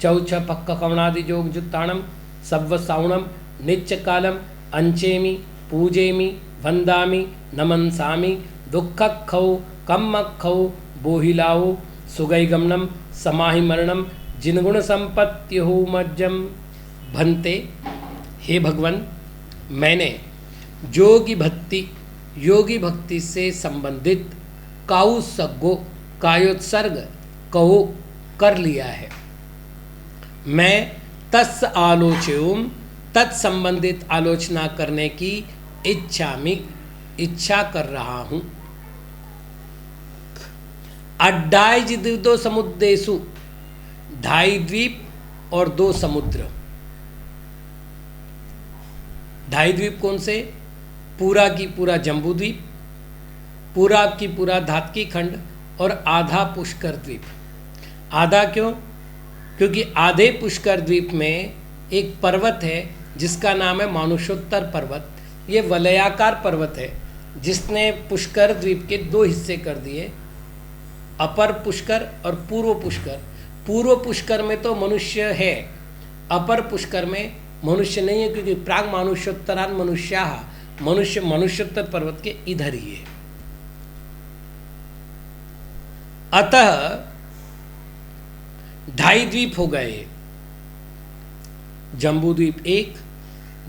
चौछ पक्क कवणादि जोग जुत्ताणम सव्व सावणम निच्च कालम अंचेमी पूजेमी वंदामी नमनसामी दुःखखौ कम्मखौ बोहिलाओ सुगैगमनम समाहि मरणम जिनगुण संपत्त्यहु मज्जम। भंते, हे भगवान, मैंने योगी भक्ति से संबंधित काउ सग्गो कायोत्सर्ग कहो कर लिया है। मैं तस् आलोच्योम, तत्संबंधित आलोचना करने की इच्छा कर रहा हूं। अड्डाइज दो समुद्रेशु, ढाई द्वीप और 2 समुद्र। ढाई द्वीप कौन से? पूरा की पूरा जम्बू द्वीप, पूरा की पूरा धातकी खंड और आधा पुष्कर द्वीप। आधा क्यों? क्योंकि आधे पुष्कर द्वीप में एक पर्वत है जिसका नाम है मानुषोत्तर पर्वत। ये वलयाकार पर्वत है जिसने पुष्कर द्वीप के 2 हिस्से कर दिए, अपर पुष्कर और पूर्व पुष्कर। पूर्व पुष्कर में तो मनुष्य है, अपर पुष्कर में मनुष्य नहीं है, क्योंकि प्राग मानुष्योत्तरान मनुष्याः, मनुष्य मनुष्योत्तर पर्वत के इधर ही है। अतः ढाई द्वीप हो गए, जम्बू द्वीप 1,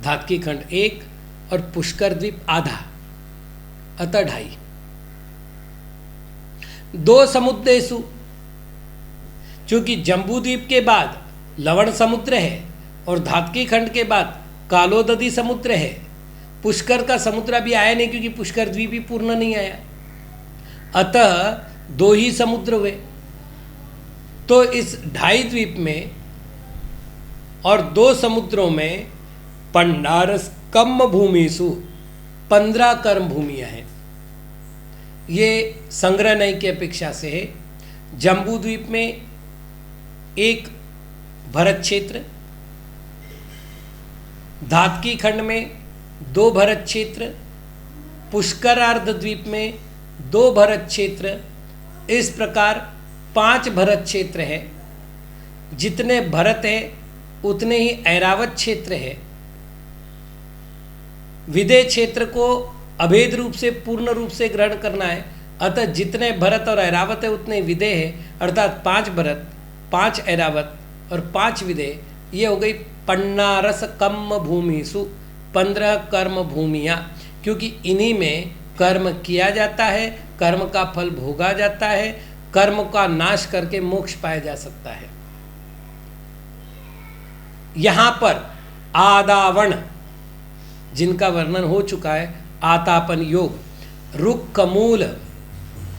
धातकी खंड 1 और पुष्कर द्वीप आधा। अतः 2.5। 2 समुद्रेषु, चूंकि जम्बूद्वीप के बाद लवण समुद्र है और धात्की खंड के बाद कालोदधी समुद्र है, पुष्कर का समुद्र अभी आया नहीं क्योंकि पुष्कर द्वीप ही पूर्ण नहीं आया, अतः 2 ही समुद्र हुए। तो इस 2.5 द्वीप में और 2 समुद्रों में पंडारस कम भूमिसु 15 कर्म भूमियां हैं। ये संग्रह नय की अपेक्षा से है। जम्बू द्वीप में 1 भरत क्षेत्र, धात्की खंड में 2 भरत क्षेत्र, पुष्करार्ध द्वीप में 2 भरत क्षेत्र, इस प्रकार 5 भरत क्षेत्र है। जितने भरत है उतने ही ऐरावत क्षेत्र है। विदेह क्षेत्र को अभेद रूप से पूर्ण रूप से ग्रहण करना है, अतः जितने भरत और ऐरावत है उतने विदेह है, अर्थात 5 भरत, 5 ऐरावत और 5 विदेह, ये हो गई पन्नारस कम भूमिसु 15 कर्म भूमियाँ, क्योंकि इन्हीं में कर्म किया जाता है, कर्म का फल भोगा जाता है, कर्म का नाश करके मोक्ष पाया जा सकता है। यहाँ पर आदावण जिनका वर्णन हो चुका है, आतापन योग, रुक्ख मूल,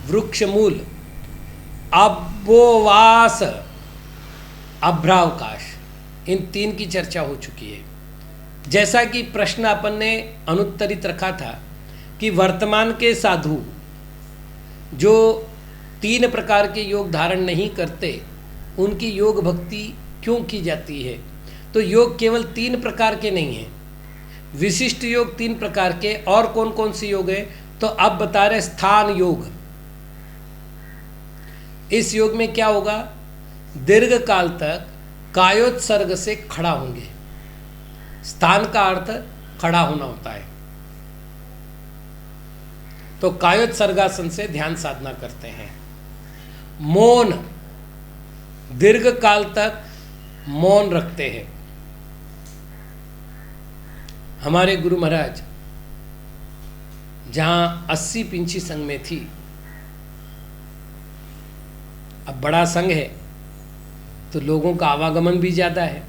वृक्ष मूल, अब्बोवास, अभ्रावकाश, इन 3 की चर्चा हो चुकी है। जैसा कि प्रश्न अपन ने अनुत्तरित रखा था कि वर्तमान के साधु जो 3 प्रकार के योग धारण नहीं करते, उनकी योग भक्ति क्यों की जाती है? तो योग केवल 3 प्रकार के नहीं हैं, विशिष्ट योग 3 प्रकार के। और कौन कौन से योग है? तो अब बता रहे स्थान योग। इस योग में क्या होगा? दीर्घ काल तक कायोत्सर्ग से खड़ा होंगे। स्थान का अर्थ खड़ा होना होता है। तो कायोत्सर्गासन से ध्यान साधना करते हैं। मौन, दीर्घ काल तक मौन रखते हैं। हमारे गुरु महाराज जहाँ 80 पिंची संघ में थी, अब बड़ा संघ है तो लोगों का आवागमन भी ज़्यादा है,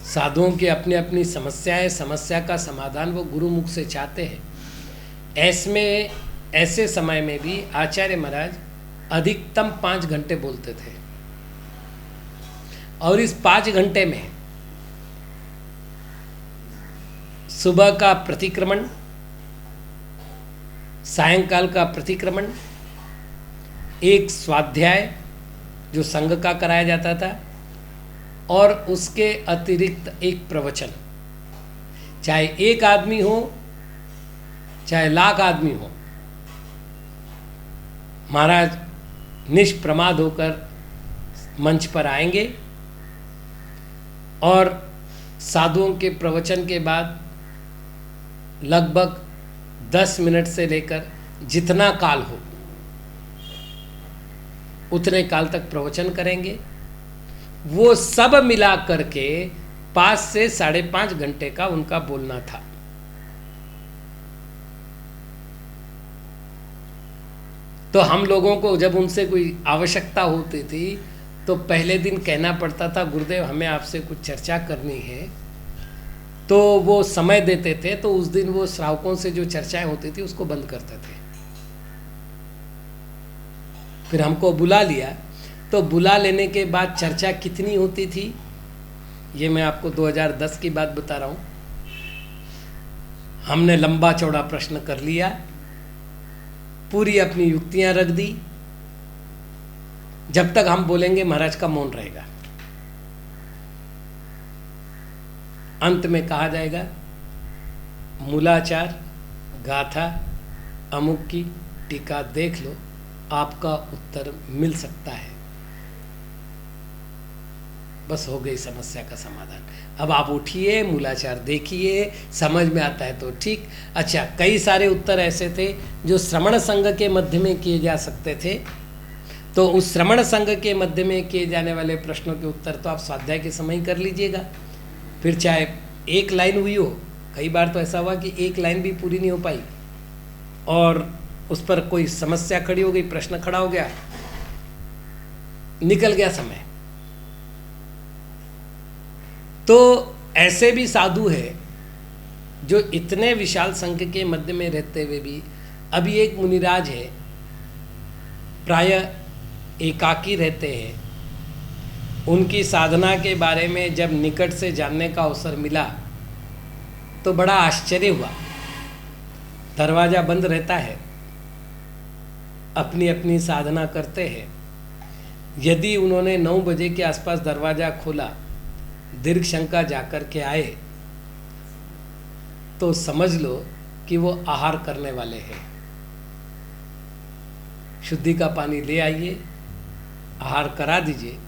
साधुओं की अपनी अपनी समस्याएं, समस्या का समाधान वो गुरुमुख से चाहते हैं। ऐसे समय में भी आचार्य महाराज अधिकतम 5 घंटे बोलते थे, और इस 5 घंटे में सुबह का प्रतिक्रमण, सायंकाल का प्रतिक्रमण, एक स्वाध्याय जो संघ का कराया जाता था, और उसके अतिरिक्त एक प्रवचन। चाहे 1 आदमी हो चाहे लाख आदमी हो, महाराज निष्प्रमाद होकर मंच पर आएंगे और साधुओं के प्रवचन के बाद लगभग 10 मिनट से लेकर जितना काल हो उतने काल तक प्रवचन करेंगे। वो सब मिला करके 5 से 5.5 घंटे का उनका बोलना था। तो हम लोगों को जब उनसे कोई आवश्यकता होती थी तो पहले दिन कहना पड़ता था, गुरुदेव हमें आपसे कुछ चर्चा करनी है, तो वो समय देते थे। तो उस दिन वो श्रावकों से जो चर्चाएं होती थी उसको बंद करते थे। फिर हमको बुला लिया, तो बुला लेने के बाद चर्चा कितनी होती थी ये मैं आपको 2010 की बात बता रहा हूँ। हमने लंबा चौड़ा प्रश्न कर लिया, पूरी अपनी युक्तियां रख दी। जब तक हम बोलेंगे महाराज का मौन रहेगा। अंत में कहा जाएगा मूलाचार गाथा अमुक की टीका देख लो, आपका उत्तर मिल सकता है। बस हो गई समस्या का समाधान। अब आप उठिए, मूलाचार देखिए, समझ में आता है तो ठीक। अच्छा, कई सारे उत्तर ऐसे थे जो श्रवण संघ के मध्य में किए जा सकते थे, तो उस श्रवण संघ के मध्य में किए जाने वाले प्रश्नों के उत्तर तो आप स्वाध्याय के समय ही कर लीजिएगा। फिर चाहे 1 लाइन हुई हो, कई बार तो ऐसा हुआ कि 1 लाइन भी पूरी नहीं हो पाई और उस पर कोई समस्या खड़ी हो गई, प्रश्न खड़ा हो गया, निकल गया समय। तो ऐसे भी साधु है जो इतने विशाल संघ के मध्य में रहते हुए भी, अभी एक मुनिराज है, प्रायः एकाकी रहते हैं, उनकी साधना के बारे में जब निकट से जानने का अवसर मिला तो बड़ा आश्चर्य हुआ। दरवाज़ा बंद रहता है, अपनी अपनी साधना करते हैं। यदि उन्होंने 9 बजे के आसपास दरवाज़ा खोला, दीर्घ शंका जाकर के आए, तो समझ लो कि वो आहार करने वाले हैं। शुद्धि का पानी ले आइए, आहार करा दीजिए,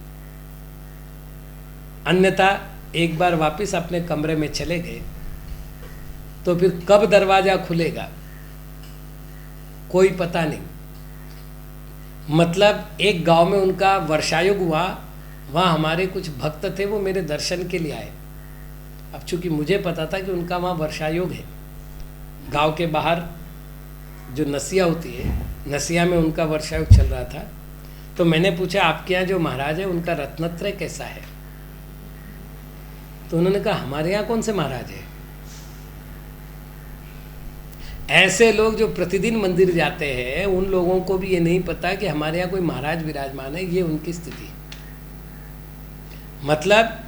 अन्यथा एक बार वापस अपने कमरे में चले गए तो फिर कब दरवाज़ा खुलेगा कोई पता नहीं। मतलब एक गांव में उनका वर्षायुग हुआ, वहाँ हमारे कुछ भक्त थे, वो मेरे दर्शन के लिए आए। अब चूँकि मुझे पता था कि उनका वहाँ वर्षायुग है, गांव के बाहर जो नसिया होती है, नसिया में उनका वर्षायुग चल रहा था। तो मैंने पूछा, आपके यहाँ जो महाराज है उनका रत्नत्रय कैसा है? तो उन्होंने कहा, हमारे यहाँ कौन से महाराज है। ऐसे लोग जो प्रतिदिन मंदिर जाते हैं, उन लोगों को भी ये नहीं पता कि हमारे यहाँ कोई महाराज विराजमान है। ये उनकी स्थिति। मतलब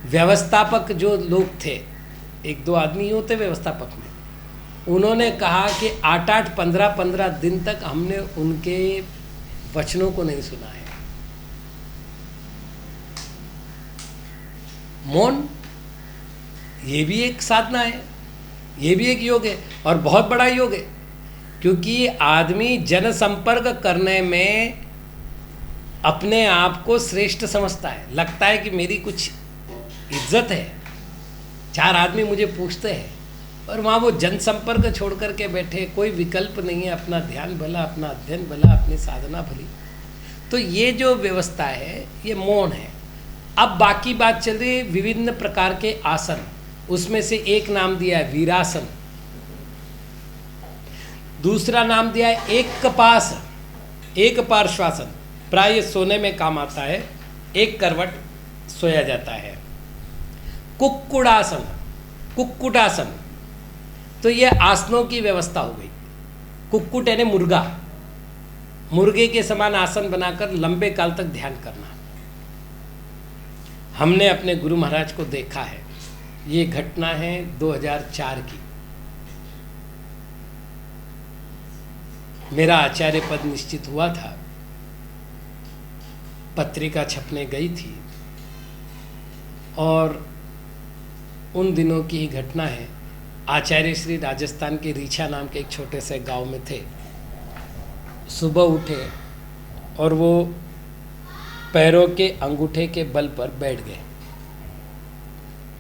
व्यवस्थापक जो लोग थे, 1-2 आदमी होते व्यवस्थापक में, उन्होंने कहा कि 8-8, 15-15 दिन तक हमने उनके वचनों को नहीं सुना है। मौन, ये भी एक साधना है, ये भी एक योग है, और बहुत बड़ा योग है। क्योंकि आदमी जनसंपर्क करने में अपने आप को श्रेष्ठ समझता है, लगता है कि मेरी कुछ इज्जत है, 4 आदमी मुझे पूछते हैं, और वहाँ वो जनसंपर्क छोड़ कर के बैठे, कोई विकल्प नहीं है, अपना ध्यान भला, अपना अध्ययन भला, अपनी साधना भली। तो ये जो व्यवस्था है ये मौन है। अब बाकी बात चल रही है विभिन्न प्रकार के आसन, उसमें से एक नाम दिया है वीरासन, दूसरा नाम दिया है एक कपास, एक पार्श्वासन, प्राय सोने में काम आता है, एक करवट सोया जाता है। कुक्कुटासन, कुक्कुटासन, तो ये आसनों की व्यवस्था हो गई। कुक्कुट यानी मुर्गा, मुर्गे के समान आसन बनाकर लंबे काल तक ध्यान करना। हमने अपने गुरु महाराज को देखा है। ये घटना है 2004 की। मेरा आचार्य पद निश्चित हुआ था, पत्रिका छपने गई थी, और उन दिनों की ही घटना है। आचार्य श्री राजस्थान के रीछा नाम के एक छोटे से गांव में थे। सुबह उठे और वो पैरों के अंगूठे के बल पर बैठ गए।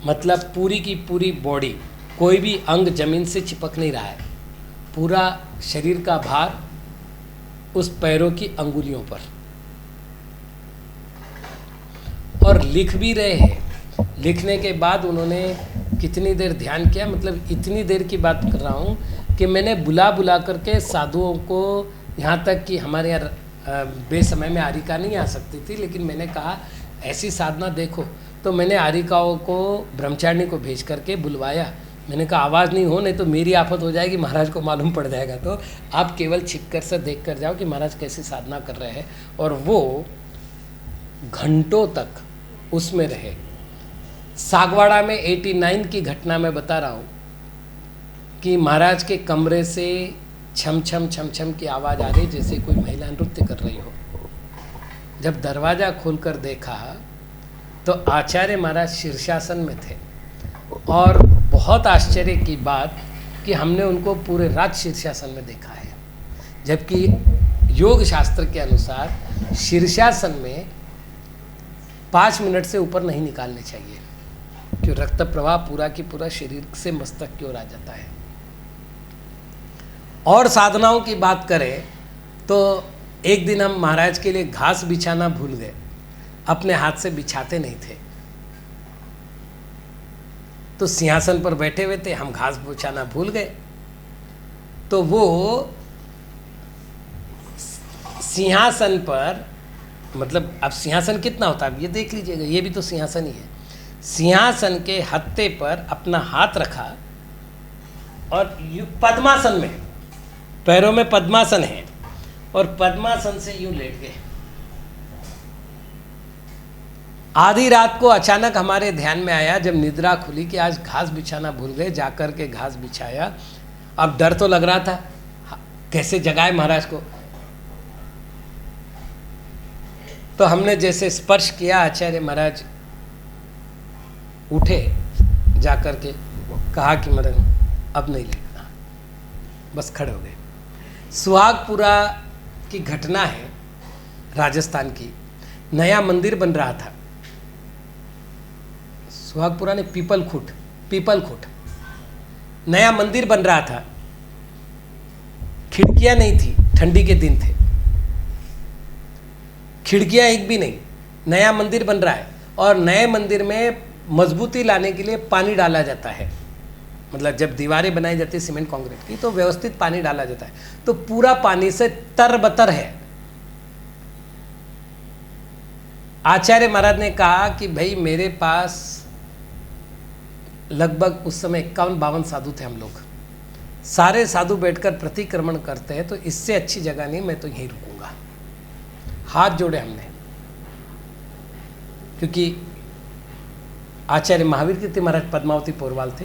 मतलब पूरी की पूरी बॉडी, कोई भी अंग जमीन से चिपक नहीं रहा है, पूरा शरीर का भार उस पैरों की अंगुलियों पर, और लिख भी रहे हैं। लिखने के बाद उन्होंने कितनी देर ध्यान किया, मतलब इतनी देर की बात कर रहा हूँ कि मैंने बुला बुला करके साधुओं को, यहाँ तक कि हमारे यहाँ बेसमय में आरिका नहीं आ सकती थी, लेकिन मैंने कहा ऐसी साधना देखो, तो मैंने आरिकाओं को, ब्रह्मचारिणी को भेज करके बुलवाया। मैंने कहा आवाज़ नहीं हो, नहीं तो मेरी आफत हो जाएगी, महाराज को मालूम पड़ जाएगा, तो आप केवल छिप कर से देख कर जाओ कि महाराज कैसी साधना कर रहे हैं। और वो घंटों तक उसमें रहे। सागवाड़ा में 89 की घटना मैं बता रहा हूँ कि महाराज के कमरे से छम छम छम छम की आवाज़ आ रही, जैसे कोई महिला नृत्य कर रही हो। जब दरवाज़ा खोलकर देखा तो आचार्य महाराज शीर्षासन में थे, और बहुत आश्चर्य की बात कि हमने उनको पूरे रात शीर्षासन में देखा है, जबकि योग शास्त्र के अनुसार शीर्षासन में 5 मिनट से ऊपर नहीं निकालने चाहिए, कि रक्त प्रवाह पूरा की पूरा शरीर से मस्तक की ओर आ जाता है। और साधनाओं की बात करें तो एक दिन हम महाराज के लिए घास बिछाना भूल गए, अपने हाथ से बिछाते नहीं थे, तो सिंहासन पर बैठे हुए थे, हम घास बिछाना भूल गए। तो वो सिंहासन पर, मतलब अब सिंहासन कितना होता है ये देख लीजिएगा, ये भी तो सिंहासन ही है। सिंहासन के हत्थे पर अपना हाथ रखा और पद्मासन में, पैरों में पद्मासन है, और पद्मासन से यूं लेट गए। आधी रात को अचानक हमारे ध्यान में आया, जब निद्रा खुली, कि आज घास बिछाना भूल गए, जाकर के घास बिछाया। अब डर तो लग रहा था, कैसे जगाए महाराज को। तो हमने जैसे स्पर्श किया, आचार्य महाराज उठे, जाकर के कहा कि महाराज अब नहीं लेटना, बस खड़े हो गए। सुहागपुरा की घटना है, राजस्थान की। नया मंदिर बन रहा था सुहागपुरा ने, पीपल खूट नया मंदिर बन रहा था। खिड़कियां नहीं थी, ठंडी के दिन थे, खिड़कियां एक भी नहीं। नया मंदिर बन रहा है, और नए मंदिर में मजबूती लाने के लिए पानी डाला जाता है। मतलब जब दीवारें बनाई जाती है सीमेंट कंक्रीट की, तो व्यवस्थित पानी डाला जाता है। तो पूरा पानी से तरबतर है। आचार्य महाराज ने कहा कि भाई मेरे पास लगभग उस समय 51-52 साधु थे हम लोग, सारे साधु बैठकर प्रतिक्रमण करते हैं, तो इससे अच्छी जगह नहीं, मैं तो यहीं रुकूंगा। हाथ जोड़े हमने, क्योंकि आचार्य महावीर कीर्ति महाराज पद्मावती पोरवाल थे,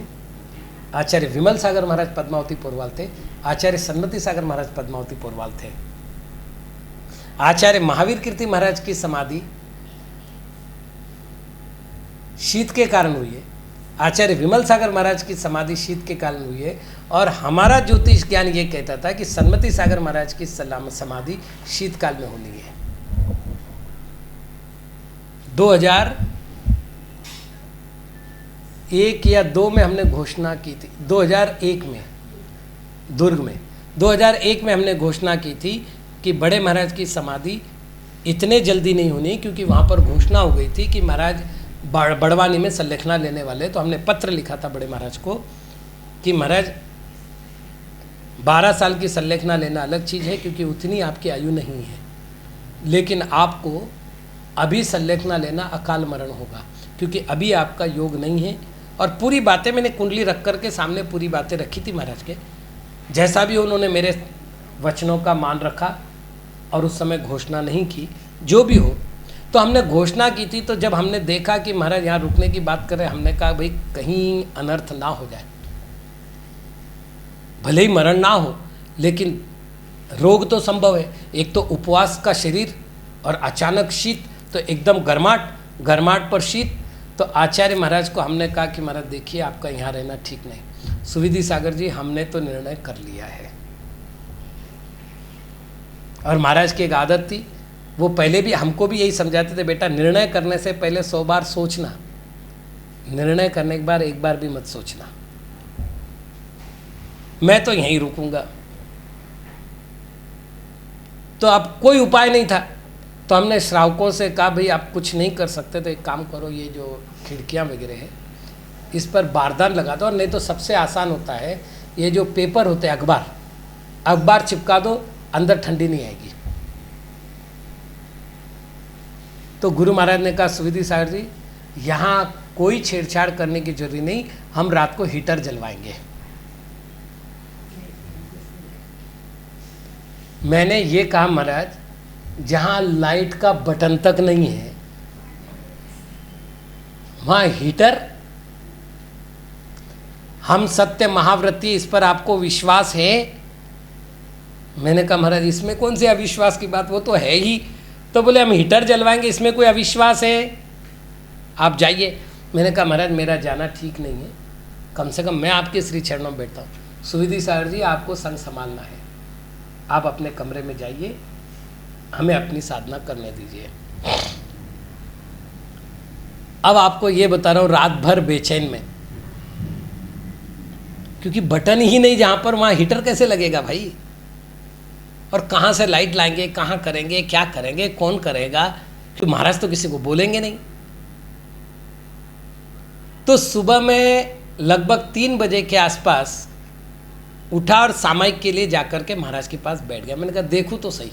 आचार्य विमल सागर महाराज पद्मावती पोरवाल थे, आचार्य सन्मति सागर महाराज पद्मावती पोरवाल थे। आचार्य महावीर कीर्ति महाराज की समाधि शीत के कारण हुई है, आचार्य विमल सागर महाराज की समाधि शीत के कारण हुई है, और हमारा ज्योतिष ज्ञान ये कहता था कि सन्मति सागर महाराज की समाधि शीतकाल में होनी है। 2001 या 2 में हमने घोषणा की थी, 2001 में दुर्ग में 2001 में हमने घोषणा की थी कि बड़े महाराज की समाधि इतने जल्दी नहीं होनी, क्योंकि वहाँ पर घोषणा हो गई थी कि महाराज बड़वानी में संलेखना लेने वाले। तो हमने पत्र लिखा था बड़े महाराज को कि महाराज 12 साल की संलेखना लेना अलग चीज़ है, क्योंकि उतनी आपकी आयु नहीं है, लेकिन आपको अभी संलेखना लेना अकाल मरण होगा, क्योंकि अभी आपका योग नहीं है। और पूरी बातें मैंने कुंडली रख कर के सामने पूरी बातें रखी थी महाराज के, जैसा भी उन्होंने मेरे वचनों का मान रखा और उस समय घोषणा नहीं की, जो भी हो। तो हमने घोषणा की थी, तो जब हमने देखा कि महाराज यहाँ रुकने की बात कर रहे हैं, हमने कहा भाई कहीं अनर्थ ना हो जाए, भले ही मरण ना हो लेकिन रोग तो संभव है। एक तो उपवास का शरीर और अचानक शीत, तो एकदम गर्माट पर शीत। तो आचार्य महाराज को हमने कहा कि महाराज देखिए आपका यहाँ रहना ठीक नहीं। सुविधि सागर जी हमने तो निर्णय कर लिया है। और महाराज की एक आदत थी, वो पहले भी हमको भी यही समझाते थे, बेटा निर्णय करने से पहले 100 बार सोचना, निर्णय करने के बाद एक बार भी मत सोचना। मैं तो यहीं रुकूंगा। तो अब कोई उपाय नहीं था, तो हमने श्रावकों से कहा भाई आप कुछ नहीं कर सकते तो एक काम करो, ये जो खिड़कियां वगैरह है इस पर बारदान लगा दो, और नहीं तो सबसे आसान होता है ये जो पेपर होते हैं अखबार चिपका दो, अंदर ठंडी नहीं आएगी। तो गुरु महाराज ने कहा सुविधि सागर जी यहाँ कोई छेड़छाड़ करने की जरूरत नहीं, हम रात को हीटर जलवाएंगे। मैंने ये कहा महाराज जहाँ लाइट का बटन तक नहीं है वहाँ हीटर, हम सत्य महाव्रती, इस पर आपको विश्वास है? मैंने कहा महाराज इसमें कौन सी अविश्वास की बात, वो तो है ही। तो बोले हम हीटर जलवाएंगे, इसमें कोई अविश्वास है? आप जाइए। मैंने कहा महाराज मेरा जाना ठीक नहीं है, कम से कम मैं आपके श्री चरणों में बैठता हूँ। सुविधि सागर जी आपको संग संभालना है, आप अपने कमरे में जाइए, हमें अपनी साधना करने दीजिए। अब आपको ये बता रहा हूँ रात भर बेचैन में, क्योंकि बटन ही नहीं जहाँ पर, वहाँ हीटर कैसे लगेगा भाई? और कहाँ से लाइट लाएंगे, कहाँ करेंगे, क्या करेंगे, कौन करेगा? क्योंकि महाराज तो किसी को बोलेंगे नहीं। तो सुबह में लगभग 3 बजे के आसपास उठा और सामायिक के लिए जाकर के महाराज के पास बैठ गया। मैंने कहा देखूं तो सही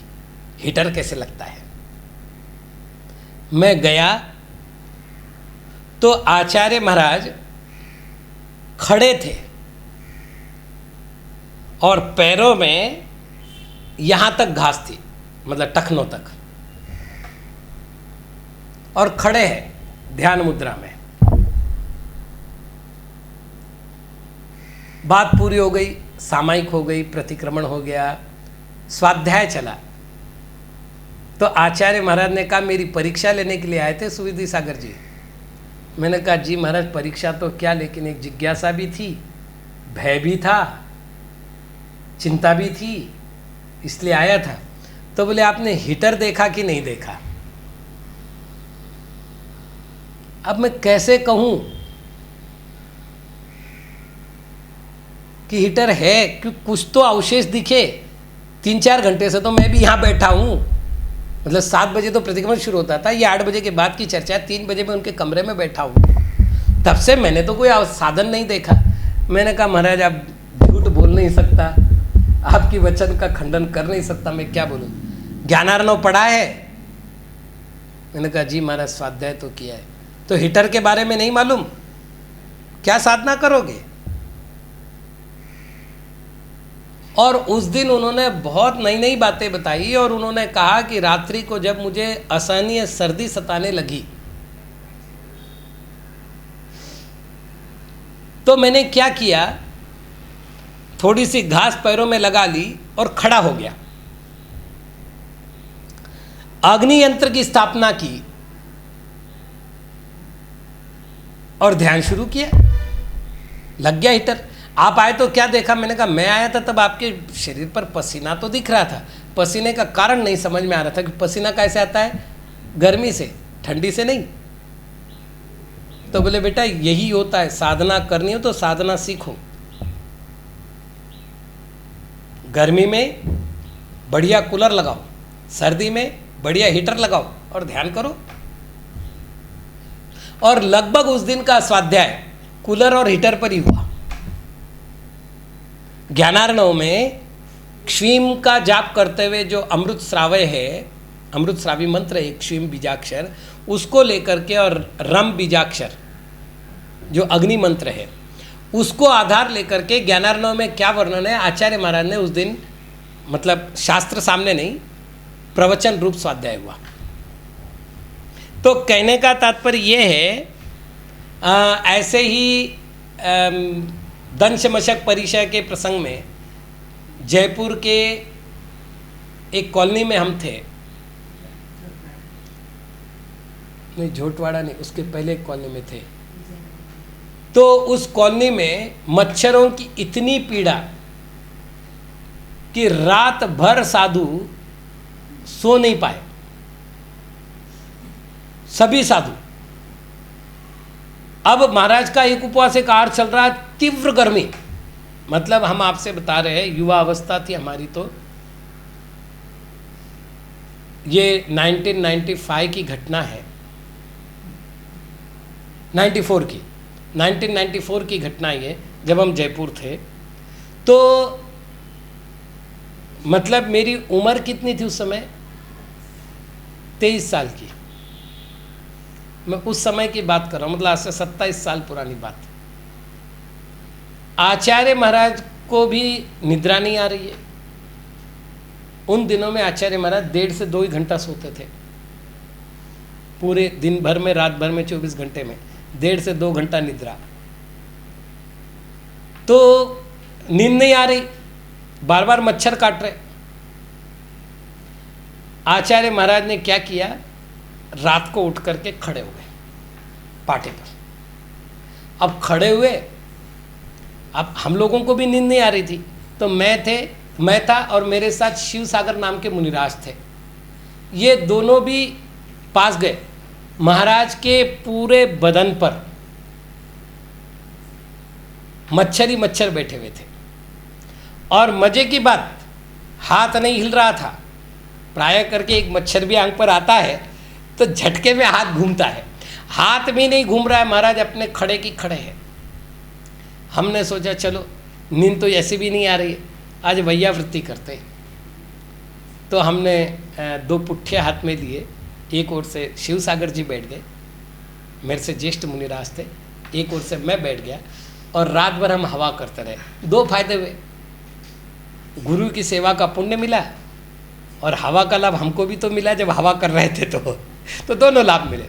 हीटर कैसे लगता है। मैं गया तो आचार्य महाराज खड़े थे और पैरों में यहां तक घास थी, मतलब टखनों तक, और खड़े हैं ध्यान मुद्रा में। बात पूरी हो गई, सामायिक हो गई, प्रतिक्रमण हो गया, स्वाध्याय चला। तो आचार्य महाराज ने कहा मेरी परीक्षा लेने के लिए आए थे सुविधि सागर जी। मैंने कहा जी महाराज परीक्षा तो क्या, लेकिन एक जिज्ञासा भी थी, भय भी था, चिंता भी थी, इसलिए आया था। तो बोले आपने हीटर देखा कि नहीं देखा? अब मैं कैसे कहूं कि हीटर है, क्योंकि कुछ तो अवशेष दिखे। 3-4 घंटे से तो मैं भी यहाँ बैठा हूँ, मतलब 7 बजे तो प्रतिक्रमण शुरू होता था, ये 8 बजे के बाद की चर्चा है, 3 बजे मैं उनके कमरे में बैठा हूँ, तब से मैंने तो कोई साधन नहीं देखा। मैंने कहा महाराज आप झूठ बोल नहीं सकता, आपकी वचन का खंडन कर नहीं सकता, मैं क्या बोलूँ, ज्ञानार्णव पढ़ा है? मैंने कहा जी महाराज स्वाध्याय तो किया है। तो हीटर के बारे में नहीं मालूम, क्या साधना करोगे? और उस दिन उन्होंने बहुत नई नई बातें बताई और उन्होंने कहा कि रात्रि को जब मुझे असहनीय सर्दी सताने लगी तो मैंने क्या किया, थोड़ी सी घास पैरों में लगा ली और खड़ा हो गया, अग्नि यंत्र की स्थापना की और ध्यान शुरू किया, लग गया हीटर। आप आए तो क्या देखा? मैंने कहा मैं आया था तब आपके शरीर पर पसीना तो दिख रहा था, पसीने का कारण नहीं समझ में आ रहा था कि पसीना कैसे आता है, गर्मी से, ठंडी से नहीं। तो बोले बेटा यही होता है, साधना करनी हो तो साधना सीखो, गर्मी में बढ़िया कूलर लगाओ, सर्दी में बढ़िया हीटर लगाओ और ध्यान करो। और लगभग उस दिन का स्वाध्याय कूलर और हीटर पर ही हुआ। ज्ञानार्णव में क्षीम का जाप करते हुए जो अमृत श्रावय है, अमृत श्रावी मंत्र है क्षीम बीजाक्षर, उसको लेकर के, और रम बीजाक्षर जो अग्नि मंत्र है उसको आधार लेकर के ज्ञानार्णव में क्या वर्णन है, आचार्य महाराज ने उस दिन, मतलब शास्त्र सामने नहीं, प्रवचन रूप स्वाध्याय हुआ। तो कहने का तात्पर्य ये है, ऐसे ही दंश मशक परिचय के प्रसंग में जयपुर के एक कॉलोनी में हम थे, नहीं झोटवाड़ा नहीं, उसके पहले एक कॉलोनी में थे। तो उस कॉलोनी में मच्छरों की इतनी पीड़ा कि रात भर साधु सो नहीं पाए, सभी साधु। अब महाराज का एक उपवास एक आहार चल रहा है, तीव्र गर्मी, मतलब हम आपसे बता रहे हैं युवा अवस्था थी हमारी। तो ये 1995 की घटना है, 1994 की घटना ये, जब हम जयपुर थे। तो मतलब मेरी उम्र कितनी थी उस समय, 23 साल की। मैं उस समय की बात कर रहा हूँ, मतलब आज से 27 साल पुरानी बात। आचार्य महाराज को भी निद्रा नहीं आ रही है। उन दिनों में आचार्य महाराज 1.5 से 2 ही घंटा सोते थे पूरे दिन भर में, रात भर में 24 घंटे में 1.5 से 2 घंटा निद्रा। तो नींद नहीं आ रही, बार बार मच्छर काट रहे। आचार्य महाराज ने क्या किया, रात को उठ करके खड़े हुए पाटे पर। अब खड़े हुए, अब हम लोगों को भी नींद नहीं आ रही थी, तो मैं था और मेरे साथ शिव सागर नाम के मुनिराज थे। ये दोनों भी पास गए। महाराज के पूरे बदन पर मच्छर ही मच्छर बैठे हुए थे, और मजे की बात, हाथ नहीं हिल रहा था। प्राय करके एक मच्छर भी आंख पर आता है तो झटके में हाथ घूमता है, हाथ भी नहीं घूम रहा है, महाराज अपने खड़े की खड़े हैं। हमने सोचा चलो नींद तो ऐसे भी नहीं आ रही है, आज भैया वृत्ति करते हैं। तो हमने 2 पुट्ठे हाथ में लिए, एक ओर से शिव सागर जी बैठ गए, मेरे से ज्येष्ठ मुनिराज थे, एक ओर से मैं बैठ गया और रात भर हम हवा करते रहे। 2 फायदे हुए, गुरु की सेवा का पुण्य मिला और हवा का लाभ हमको भी तो मिला जब हवा कर रहे थे, तो दोनों लाभ मिले।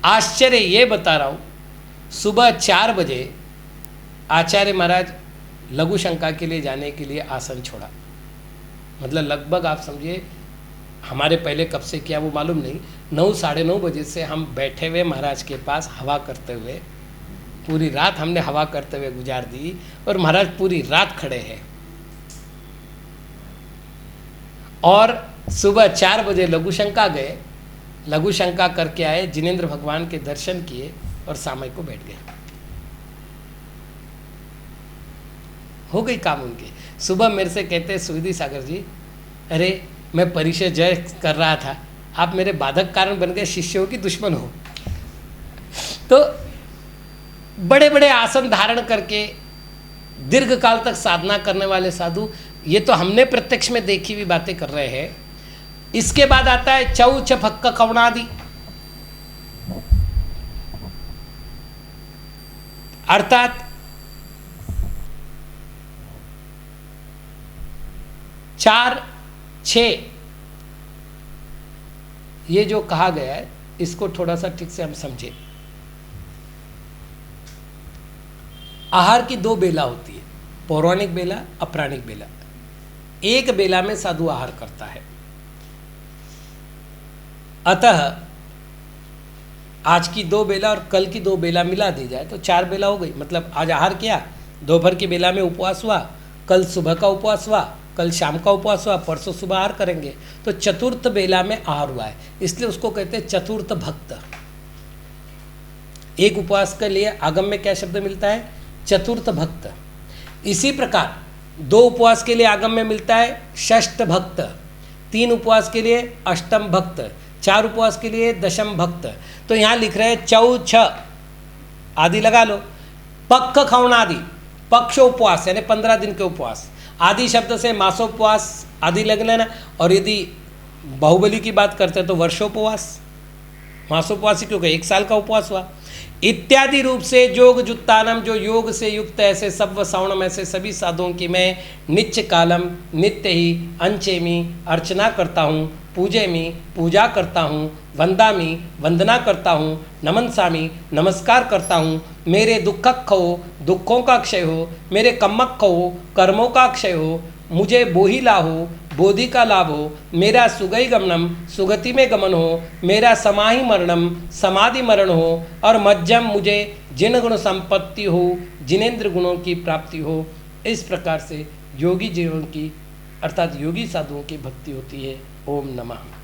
आश्चर्य ये बता रहा हूँ, सुबह 4 बजे आचार्य महाराज लघु शंका के लिए जाने के लिए आसन छोड़ा। मतलब लगभग आप समझिए हमारे पहले कब से किया वो मालूम नहीं, 9 साढ़े 9 बजे से हम बैठे हुए महाराज के पास हवा करते हुए, पूरी रात हमने हवा करते हुए गुजार दी और महाराज पूरी रात खड़े हैं। और सुबह 4 बजे लघु शंका गए, लघु शंका करके आए, जिनेंद्र भगवान के दर्शन किए और सामय को बैठ गए। हो गई काम उनके। सुबह मेरे से कहते हैं सुविधि सागर जी, अरे मैं परिचय जय कर रहा था, आप मेरे बाधक कारण बन गए, शिष्यों की दुश्मन हो। तो बड़े बड़े आसन धारण करके दीर्घ काल तक साधना करने वाले साधु, ये तो हमने प्रत्यक्ष में देखी हुई बातें कर रहे हैं। इसके बाद आता है चौ चफक्क कवणादि, अर्थात 4 6 ये जो कहा गया है, इसको थोड़ा सा ठीक से हम समझें। आहार की 2 बेला होती है, पौराणिक बेला, अपराणिक बेला। एक बेला में साधु आहार करता है, अतः आज की 2 बेला और कल की 2 बेला मिला दी जाए तो 4 बेला हो गई। मतलब आज आहार किया, दोपहर की बेला में उपवास हुआ, कल सुबह का उपवास हुआ, कल शाम का उपवास हुआ, परसों सुबह आहार करेंगे, तो चतुर्थ बेला में आहार हुआ है, इसलिए उसको कहते हैं चतुर्थ भक्त। एक उपवास के लिए आगम में क्या शब्द मिलता है? चतुर्थ भक्त। इसी प्रकार 2 उपवास के लिए आगम में मिलता है षष्ठ भक्त, 3 उपवास के लिए अष्टम भक्त, 4 उपवास के लिए दशम भक्त। तो यहाँ लिख रहे हैं चौ छ आदि लगा लो, पक्क खवनादि, पक्ष उपवास यानी 15 दिन के उपवास, आदि शब्द से मासोपवास आदि लग लेना। और यदि बाहुबली की बात करते हैं तो वर्षोपवास, मासोपवास क्योंकि 1 साल का उपवास हुआ। इत्यादि रूप से योग जुत्तानम, जो योग से युक्त ऐसे सब श्रवणम, ऐसे सभी साधुओं की मैं नित्य कालम नित्य ही अंचेमी अर्चना करता हूँ, पूजेमी पूजा करता हूँ, वंदामी वंदना करता हूँ, नमनसामी नमस्कार करता हूँ। मेरे दुखक हो दुखों का क्षय हो, मेरे कम्मक हो कर्मों का क्षय हो, मुझे बोहिला हो बोधि का लाभ हो, मेरा सुगई गमनम सुगति में गमन हो, मेरा समाहि मरणम समाधि मरण हो, और मज्जम मुझे जिन गुण संपत्ति हो, जिनेंद्र गुणों की प्राप्ति हो। इस प्रकार से योगी जीवन की अर्थात योगी साधुओं की भक्ति होती है। ओम नमः।